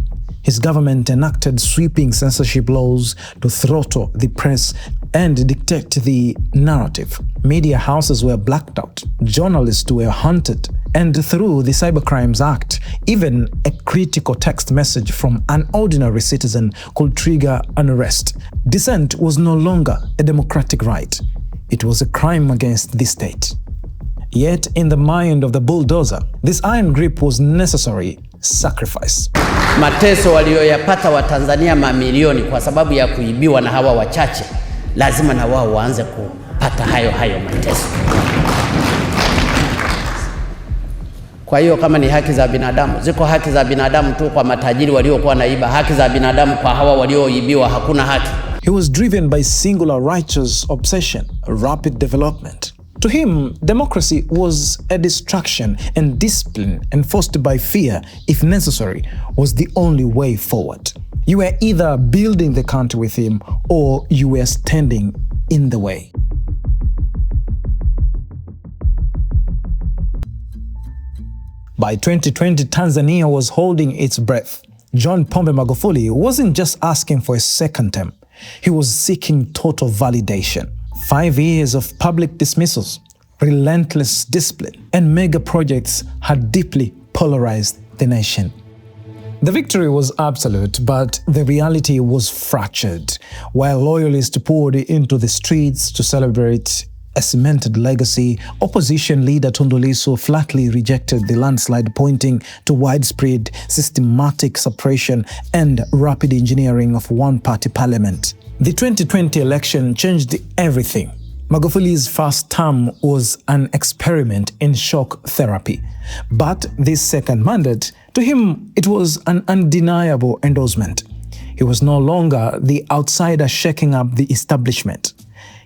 His government enacted sweeping censorship laws to throttle the press and dictate the narrative. Media houses were blacked out, journalists were hunted, And through the Cybercrimes Act, even a critical text message from an ordinary citizen could trigger an arrest. Dissent was no longer a democratic right. It was a crime against the state. Yet, in the mind of the bulldozer, this iron grip was necessary sacrifice. Mateso walioyapata Watanzania mamilioni kwa sababu ya kuibiwa na hawa wachache, lazima na wao waanze kupata hayo mateso. Kwa hiyo kama ni haki za binadamu, ziko haki za binadamu tu kwa matajiri waliokuwa naiba, haki za binadamu kwa hawa walioibiwa hakuna haki. He was driven by singular righteous obsession, rapid development. To him, democracy was a distraction, and discipline enforced by fear, if necessary, was the only way forward. You were either building the country with him or you were standing in the way. By 2020, Tanzania was holding its breath. John Pombe Magufuli wasn't just asking for a second term. He was seeking total validation. 5 years of public dismissals, relentless discipline, and mega projects had deeply polarized the nation. The victory was absolute, but the reality was fractured. While loyalists poured into the streets to celebrate a cemented legacy, opposition leader Tundu Lissu flatly rejected the landslide, pointing to widespread systematic suppression and rapid engineering of one-party parliament. The 2020 election changed everything. Magufuli's first term was an experiment in shock therapy. But this second mandate, to him, it was an undeniable endorsement. He was no longer the outsider shaking up the establishment.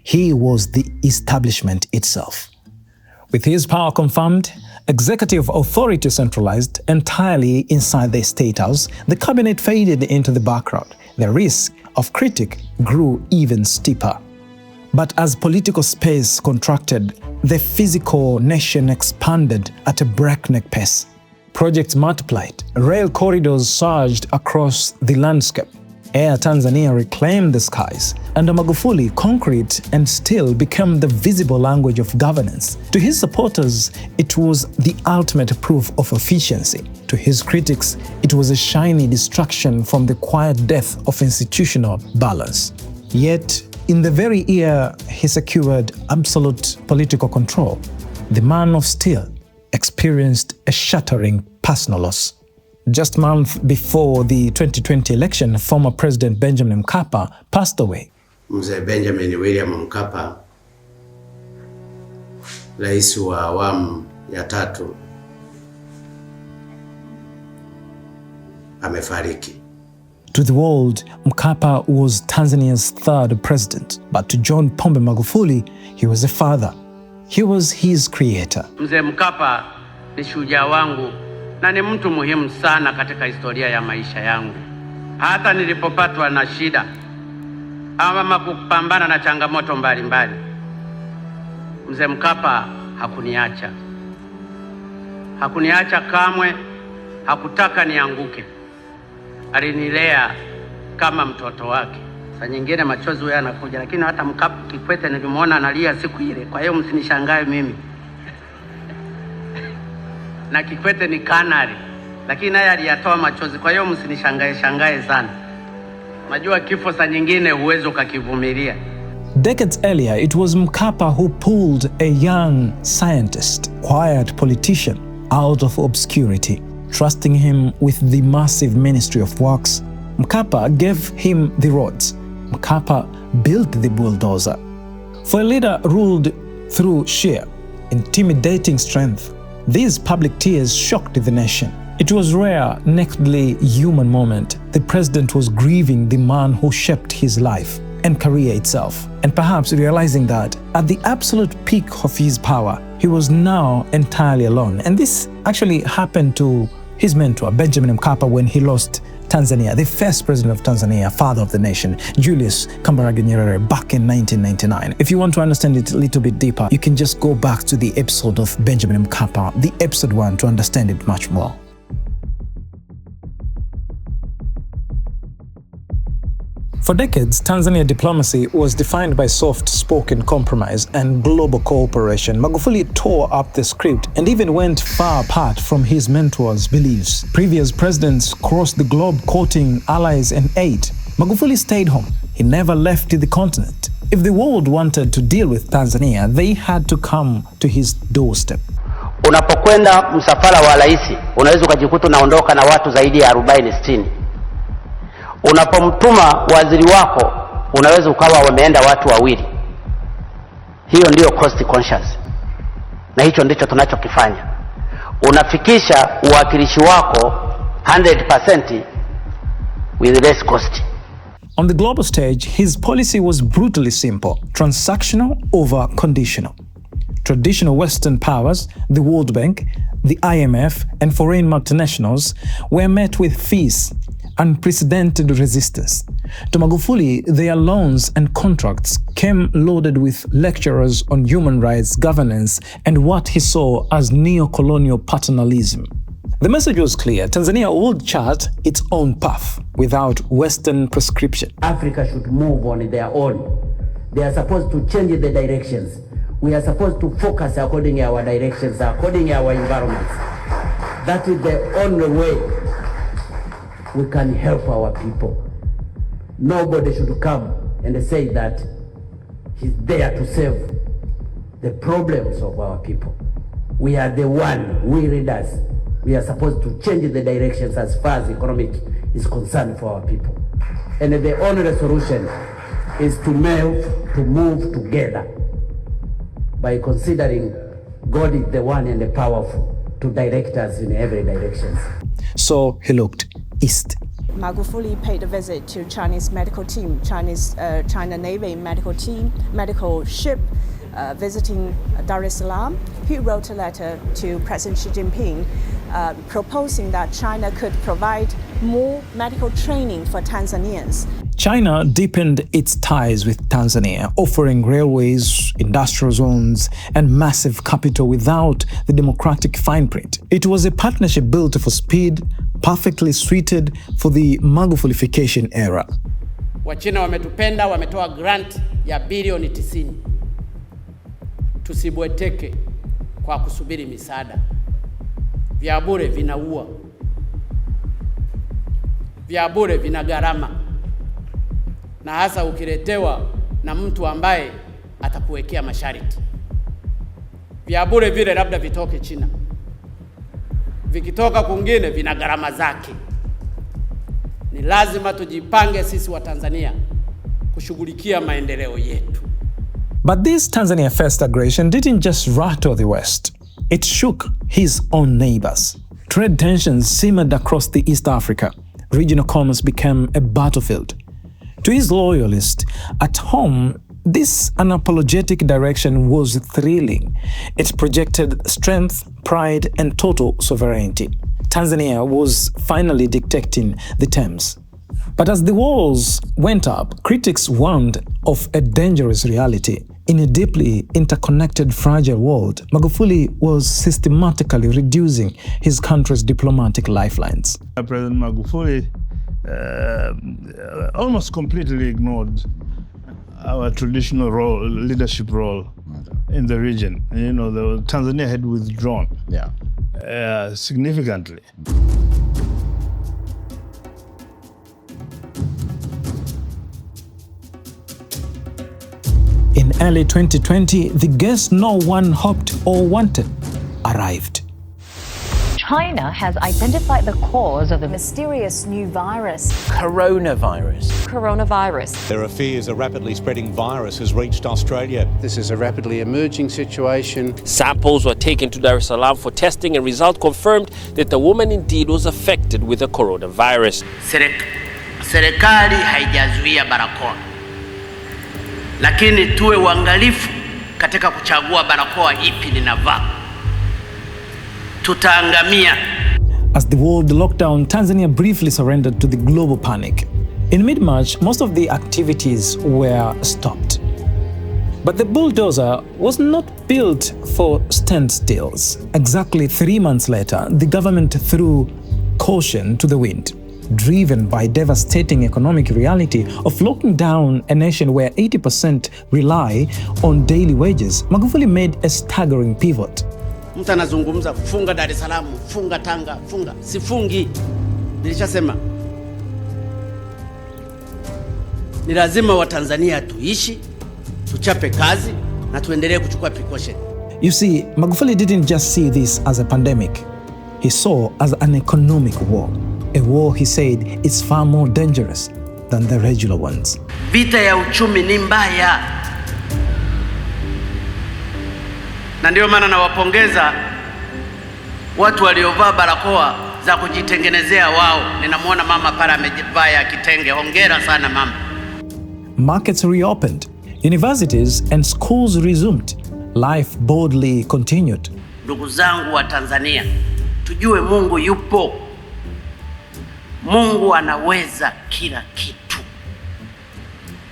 He was the establishment itself. With his power confirmed, executive authority centralized entirely inside the State House, the cabinet faded into the background. The risk of critique grew even steeper. But as political space contracted, the physical nation expanded at a breakneck pace. Projects multiplied, rail corridors surged across the landscape. Air Tanzania reclaimed the skies, and Magufuli, concrete and steel, became the visible language of governance. To his supporters, it was the ultimate proof of efficiency. To his critics, it was a shiny distraction from the quiet death of institutional balance. Yet, in the very year he secured absolute political control, the man of steel experienced a shattering personal loss. Just a month before the 2020 election, former President Benjamin Mkapa passed away. Mzee Benjamin William Mkapa, rais wa awamu ya tatu, amefariki. To the world, Mkapa was Tanzania's third president, but to John Pombe Magufuli, he was a father. He was his creator. Mzee Mkapa ni shujaa wangu na ni mtu muhimu sana katika historia ya maisha yangu. Hata nilipopatwa na shida ama kupambana na changamoto mbalimbali, Mzee Mkapa hakuniacha. Hakuniacha kamwe, hakutaka nianguke. Alinilea kama mtoto wake. Saa nyingine machozi huwa yanakuja, lakini hata Mkapa Kikwete nilimuona analia siku ile. Kwa hiyo msinishangae mimi. Na Kikwete ni kanari, lakini naye aliyatoa machozi. Kwa hiyo msinishangae sana. Najua kifo saa nyingine huwezi ukakivumilia. Decades earlier, it was Mkapa who pulled a young scientist, quiet politician, out of obscurity. Trusting him with the massive Ministry of Works, Mkapa gave him the roads. Mkapa built the bulldozer. For a leader ruled through sheer, intimidating strength, these public tears shocked the nation. It was a rare, nakedly human moment. The president was grieving the man who shaped his life and career itself, and perhaps realizing that at the absolute peak of his power, he was now entirely alone. And this actually happened to his mentor, Benjamin Mkapa, when he lost Tanzania, the first president of Tanzania, father of the nation, Julius Kambarage Nyerere, back in 1999. If you want to understand it a little bit deeper, you can just go back to the episode of Benjamin Mkapa, the episode 1, to understand it much more. For decades, Tanzania diplomacy was defined by soft-spoken compromise and global cooperation. Magufuli tore up the script and even went far apart from his mentor's beliefs. Previous presidents crossed the globe courting allies and aid. Magufuli stayed home. He never left the continent. If the world wanted to deal with Tanzania, they had to come to his doorstep. Unapokwenda msafara wa rais, unaweza ukajikuta unaondoka na watu zaidi ya 40-60. Unapomtuma waziri wako, unaweza ukawa wameenda watu wawili. Hiyo ndio cost conscious. Na hicho ndicho tunachokifanya. Unafikisha uwakilishi wako 100% with less cost. On the global stage, his policy was brutally simple: transactional over conditional. Traditional Western powers, the World Bank, the IMF, and foreign multinationals were met with fees, unprecedented resistance. To Magufuli, their loans and contracts came loaded with lectures on human rights, governance, and what he saw as neo-colonial paternalism. The message was clear: Tanzania would chart its own path without Western prescription. Africa should move on their own. They are supposed to change the directions. We are supposed to focus according to our directions, according to our environments. That is the only way we can help our people. Nobody should come and say that he's there to solve the problems of our people. We are the one, we leaders, we are supposed to change the directions as far as economic is concerned for our people. And the only solution is to move together by considering God is the one and the powerful to direct us in every direction. So he looked east. Magufuli paid a visit to Chinese medical team, China Navy medical ship visiting Dar es Salaam. He wrote a letter to President Xi Jinping proposing that China could provide more medical training for Tanzanians. China deepened its ties with Tanzania, offering railways, industrial zones, and massive capital without the democratic fine print. It was a partnership built for speed, perfectly suited for the Magufulification era. Wachina wametupenda, wametoa grant ya bilioni 90. Tusibweteke kwa kusubiri misaada. Vya bure vinaua. Vya bure vina gharama. Na hasa ukiletewa na mtu ambaye atakuwekea masharti. Vya bure vile labda vitoke China. Vikitoka kwingine vina gharama zake. Ni lazima tujipange sisi wa Tanzania kushughulikia maendeleo yetu. But this Tanzania first aggression didn't just rattle the West. It shook his own neighbors. Trade tensions simmered across the East Africa. Regional commerce became a battlefield. To his loyalists at home, this unapologetic direction was thrilling. It projected strength, pride, and total sovereignty. Tanzania was finally dictating the terms. But as the walls went up, critics warned of a dangerous reality. In a deeply interconnected, fragile world, Magufuli was systematically reducing his country's diplomatic lifelines. President Magufuli almost completely ignored our traditional role, leadership role in the region. You know, Tanzania had withdrawn significantly. In early 2020, the guest no one hoped or wanted arrived. China has identified the cause of the mysterious new virus. Coronavirus. Coronavirus. There are fears a rapidly spreading virus has reached Australia. This is a rapidly emerging situation. Samples were taken to Dar es Salaam for testing and result confirmed that the woman indeed was affected with the coronavirus. Serikali haijazuia barakoa. Lakini tuwe uangalifu katika kuchagua barakoa ipi ninavaa. Tutaangamia. As the world locked down, Tanzania briefly surrendered to the global panic. In mid-March, most of the activities were stopped. But the bulldozer was not built for standstills. Exactly 3 months later, the government threw caution to the wind. driven by devastating economic reality of locking down a nation where 80% rely on daily wages, Magufuli made a staggering pivot. Mtu anazungumza funga Dar es Salaam, funga Tanga, funga. Sifungi. Nilishasema. Ni lazima Watanzania tuishi, tuchape kazi na tuendelee kuchukua precaution. You see, Magufuli didn't just see this as a pandemic. He saw as an economic war. A war, he said, is far more dangerous than the regular ones. Vita ya uchumi ni mbaya. Na ndio maana nawapongeza watu waliovaa barakoa za kujitengenezea wao. Ninamwona mama pale amejivaa ya kitenge. Hongera sana mama. Markets reopened. Universities and schools resumed. Life boldly continued. Ndugu zangu wa Tanzania, tujue Mungu yupo. Mungu anaweza kila kitu.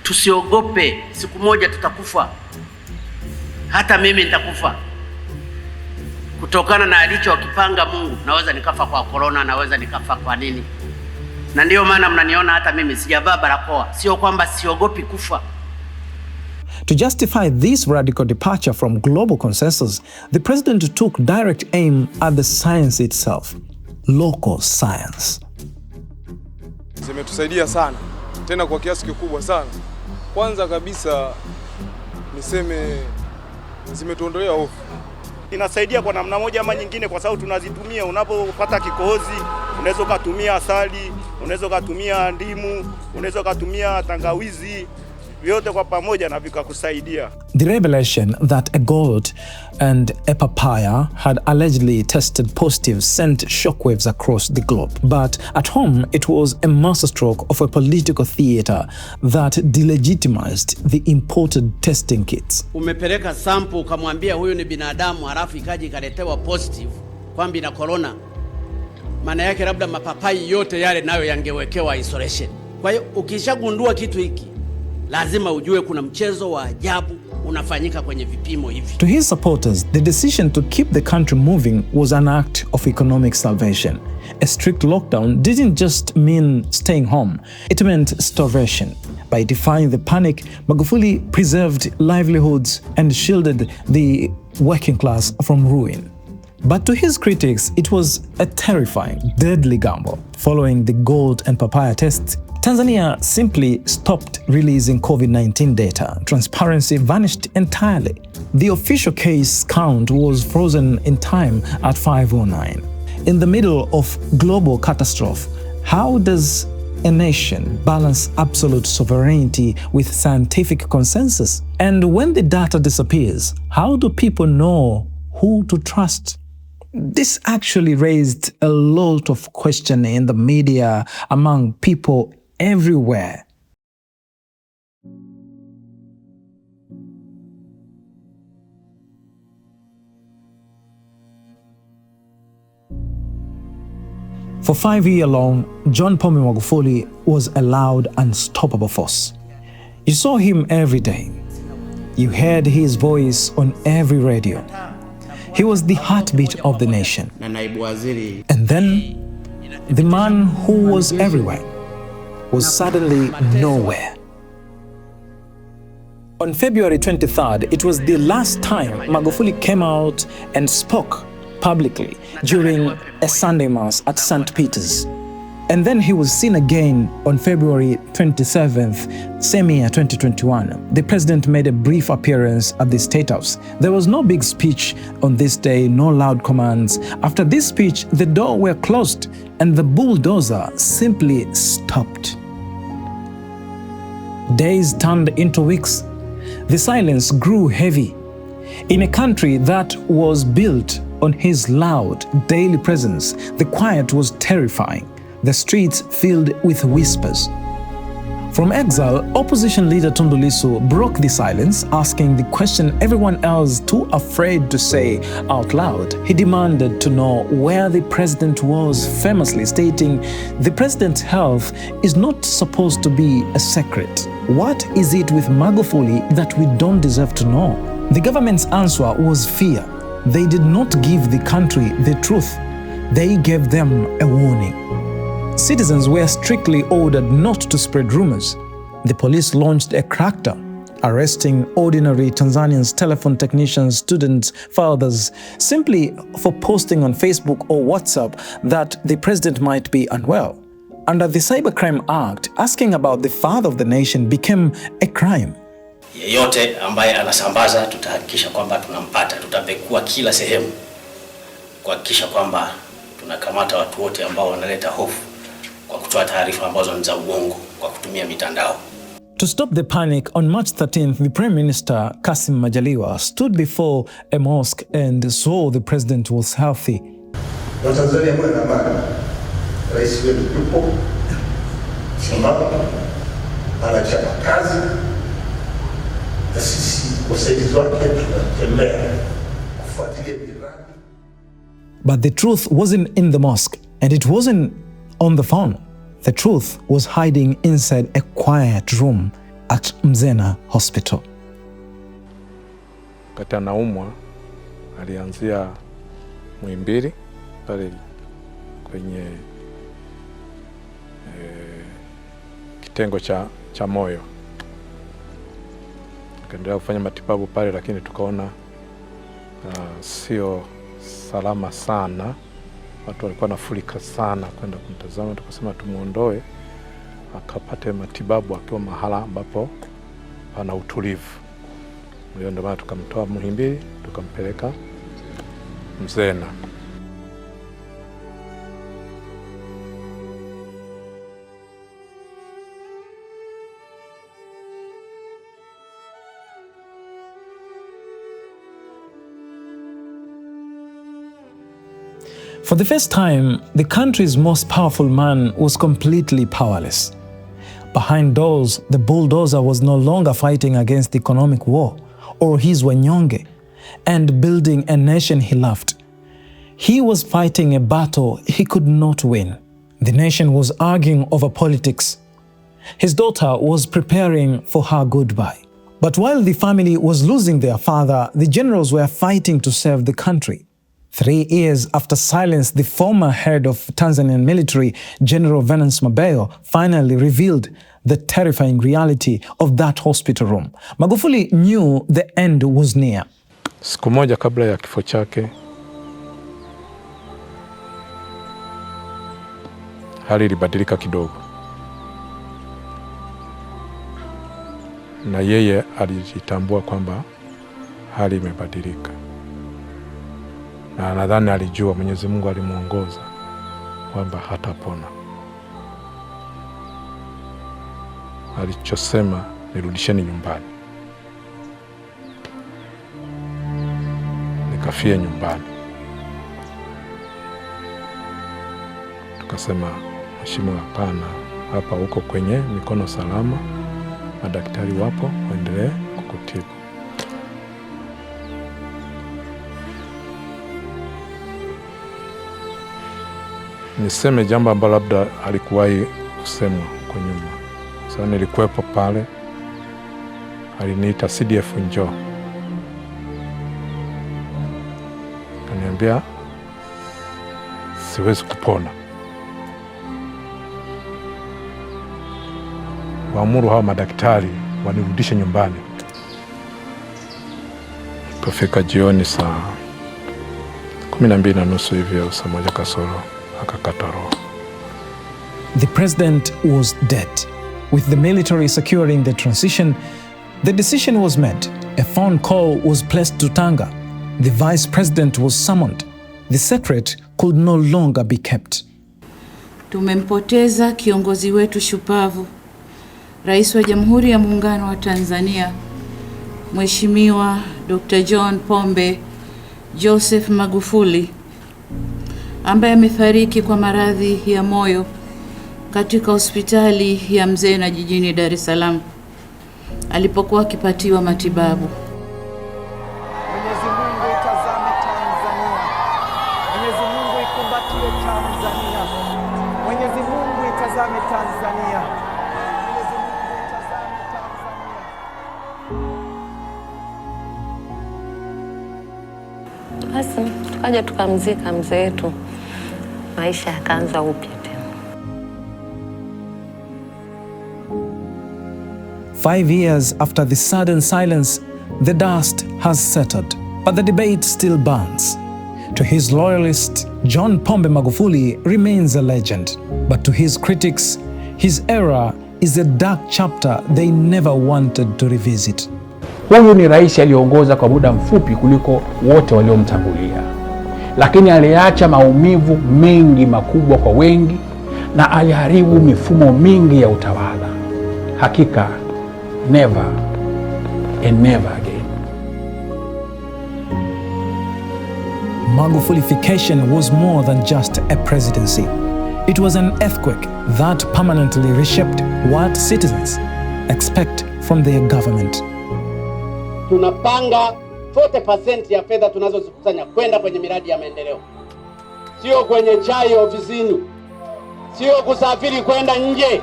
Tusiogope, siku moja tutakufa. Hata mimi nitakufa. Kutokana na alichokipanga Mungu, naweza nikafa kwa corona, naweza nikafa kwa nini. Na ndio maana mnaniona hata mimi sijavaa barakoa. Sio kwamba siogopi kufa. To justify this radical departure from global consensus, the president took direct aim at the science itself, local science. Zimetusaidia sana, tena kwa kiasi kikubwa sana. Kwanza kabisa niseme zimetuondolea hofu. Inasaidia kwa namna moja ama nyingine kwa sababu tunazitumia. Unapopata kikohozi, unaweza kutumia asali, unaweza kutumia ndimu, unaweza kutumia tangawizi, vyote kwa pamoja na vikakusaidia. The revelation that a goat and a papaya had allegedly tested positive sent shockwaves across the globe. But at home, it was a masterstroke of a political theater that delegitimized the imported testing kits. Umepeleka sample ukamwambia huyu ni binadamu, halafu ikaja ikaletewa positive kwamba ina corona. Maana yake labda mapapai yote yale nayo yangewekewa isolation. Kwa hiyo ukishagundua kitu hiki, lazima ujue kuna mchezo wa ajabu unafanyika kwenye vipimo hivi. To his supporters, the decision to keep the country moving was an act of economic salvation. A strict lockdown didn't just mean staying home, it meant starvation. By defying the panic, Magufuli preserved livelihoods and shielded the working class from ruin. But to his critics, it was a terrifying, deadly gamble. Following the goat and papaya tests, Tanzania simply stopped releasing COVID-19 data. Transparency vanished entirely. The official case count was frozen in time at 509. In the middle of global catastrophe, how does a nation balance absolute sovereignty with scientific consensus? And when the data disappears, how do people know who to trust? This actually raised a lot of questioning in the media among people everywhere. For 5 years long, John Pombe Magufuli was a loud, unstoppable force. You saw him every day. You heard his voice on every radio. He was the heartbeat of the nation. And then, the man who was everywhere was suddenly nowhere. On February 23rd, it was the last time Magufuli came out and spoke publicly during a Sunday Mass at St. Peter's. And then he was seen again on February 27th, same year, 2021. The president made a brief appearance at the State House. There was no big speech on this day, no loud commands. After this speech, the doors were closed and the bulldozer simply stopped. Days turned into weeks. The silence grew heavy. In a country that was built on his loud daily presence, the quiet was terrifying. The streets filled with whispers. From exile, opposition leader Tundu Lissu broke the silence, asking the question everyone else too afraid to say out loud. He demanded to know where the president was, famously stating, "The president's health is not supposed to be a secret. What is it with Magufuli that we don't deserve to know?" The government's answer was fear. They did not give the country the truth. They gave them a warning. citizens were strictly ordered not to spread rumors. The police launched a crackdown, arresting ordinary Tanzanians, telephone technicians, students, fathers, simply for posting on Facebook or WhatsApp that the president might be unwell. Under the Cybercrime Act, asking about the father of the nation became a crime. Yeyote ambaye anasambaza tutahakikisha kwamba tunampata, tutapekua kila sehemu kuhakikisha kwamba tunakamata watu wote ambao wanaleta hofu kwa kutoa taarifa ambazo ni za uongo kwa kutumia mitandao. To stop the panic, on March 13th, the Prime Minister, Kassim Majaliwa, stood before a mosque and swore the president was healthy. Watanzania mwe na amani. Rais wetu yupo, simama, anachapa kazi, na sisi wasaidizi wake tunatembea kufuatilia miradi. But the truth wasn't in the mosque, and it wasn't on the phone. The truth was hiding inside a quiet room at Mzena Hospital. Wakati anaumwa alianzia Muhimbili pale kwenye kitengo cha moyo. Akaendelea kufanya matibabu pale, lakini tukaona sio salama sana. Watu walikuwa nafurika sana kwenda kumtazama, tukasema tumuondoe akapate matibabu akiwa mahala ambapo pana utulivu. Ndio maana tukamtoa Muhimbili tukampeleka Mzena. For the first time, the country's most powerful man was completely powerless. Behind doors, the Bulldozer was no longer fighting against economic war or his wanyonge and building a nation he loved. He was fighting a battle he could not win. The nation was arguing over politics. His daughter was preparing for her goodbye. But while the family was losing their father, the generals were fighting to save the country. 3 years after silence, the former head of Tanzanian military, General Venance Mabeyo, finally revealed the terrifying reality of that hospital room. Magufuli knew the end was near. Siku moja kabla ya kifo chake, hali ilibadilika kidogo. Na yeye alijitambua kwamba hali imebadilika. Na nadhani alijua Mwenyezi Mungu alimuongoza kwamba hatapona. Alichosema, nirudisheni nyumbani. Nikafie nyumbani. Tukasema, mheshimiwa, hapana, hapa uko kwenye mikono salama. Madaktari wapo, waendelee kukutibu. Niseme jambo ambalo labda alikuwahi kusemwa huko nyuma. Sasa nilikuwepo pale, aliniita CDF njoo. Kaniambia siwezi kupona. Waamuru hawa madaktari wanirudishe nyumbani. Kufika jioni saa 12:30 hivi au saa 1 kasoro akakata roho. The president was dead. With the military securing the transition, the decision was made. A phone call was placed to Tanga. The vice president was summoned. The secret could no longer be kept. Tumempoteza kiongozi wetu shupavu, Rais wa Jamhuri ya Muungano wa Tanzania, Mheshimiwa Dr. John Pombe Magufuli, ambaye amefariki kwa maradhi ya moyo katika hospitali ya Mzena jijini Dar es Salaam alipokuwa akipatiwa matibabu. Mwenyezi Mungu itazame Tanzania. Mwenyezi Mungu ikumbatie Tanzania. Mwenyezi Mungu itazame Tanzania. Mwenyezi Mungu itazame Tanzania. Basi tukaja tukamzika mzee wetu, maisha yakaanza upya tena. 5 years after the sudden silence, the dust has settled, but the debate still burns. To his loyalists, John Pombe Magufuli remains a legend, but to his critics, his era is a dark chapter they never wanted to revisit. Huyu ni rais aliongoza kwa muda mfupi kuliko wote waliomtangulia, lakini aliacha maumivu mengi makubwa kwa wengi na aliharibu mifumo mingi ya utawala. Hakika, never and never again. Magufulification was more than just a presidency. It was an earthquake that permanently reshaped what citizens expect from their government. Tunapanga 40% ya fedha tunazozikusanya kwenda kwenye miradi ya maendeleo. Sio kwenye chai ofisini. Sio kusafiri kwenda nje.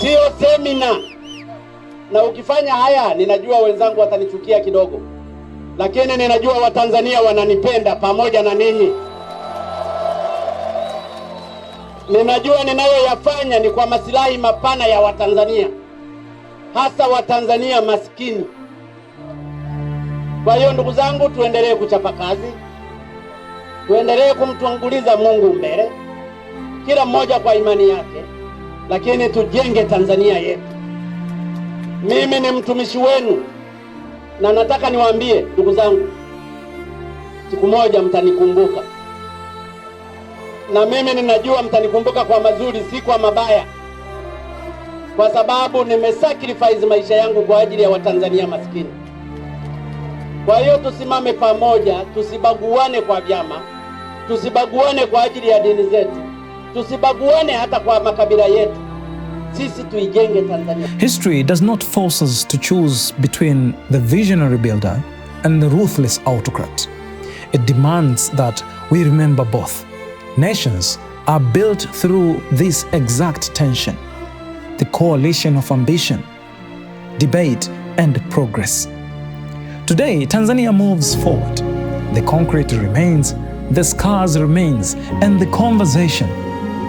Sio semina. Na ukifanya haya, ninajua wenzangu watanichukia kidogo. Lakini ninajua Watanzania wananipenda pamoja na ninyi. Ninajua ninayoyafanya ni kwa maslahi mapana ya Watanzania, hasa Watanzania maskini. Kwa hiyo ndugu zangu, tuendelee kuchapa kazi, tuendelee kumtanguliza Mungu mbele, kila mmoja kwa imani yake, lakini tujenge Tanzania yetu. Mimi ni mtumishi wenu na nataka niwaambie ndugu zangu, siku moja mtanikumbuka. Na mimi ninajua mtanikumbuka kwa mazuri, si kwa mabaya, kwa sababu nimesacrifice maisha yangu kwa ajili ya Watanzania maskini. Kwa hiyo tusimame pamoja, tusibaguane kwa vyama, tusibaguane kwa ajili ya dini zetu, tusibaguane hata kwa makabila yetu. Sisi tuijenge Tanzania. History does not force us to choose between the visionary builder and the ruthless autocrat. It demands that we remember both. Nations are built through this exact tension, the coalition of ambition, debate, and progress. Today, Tanzania moves forward. The concrete remains, the scars remains, and the conversation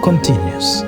continues.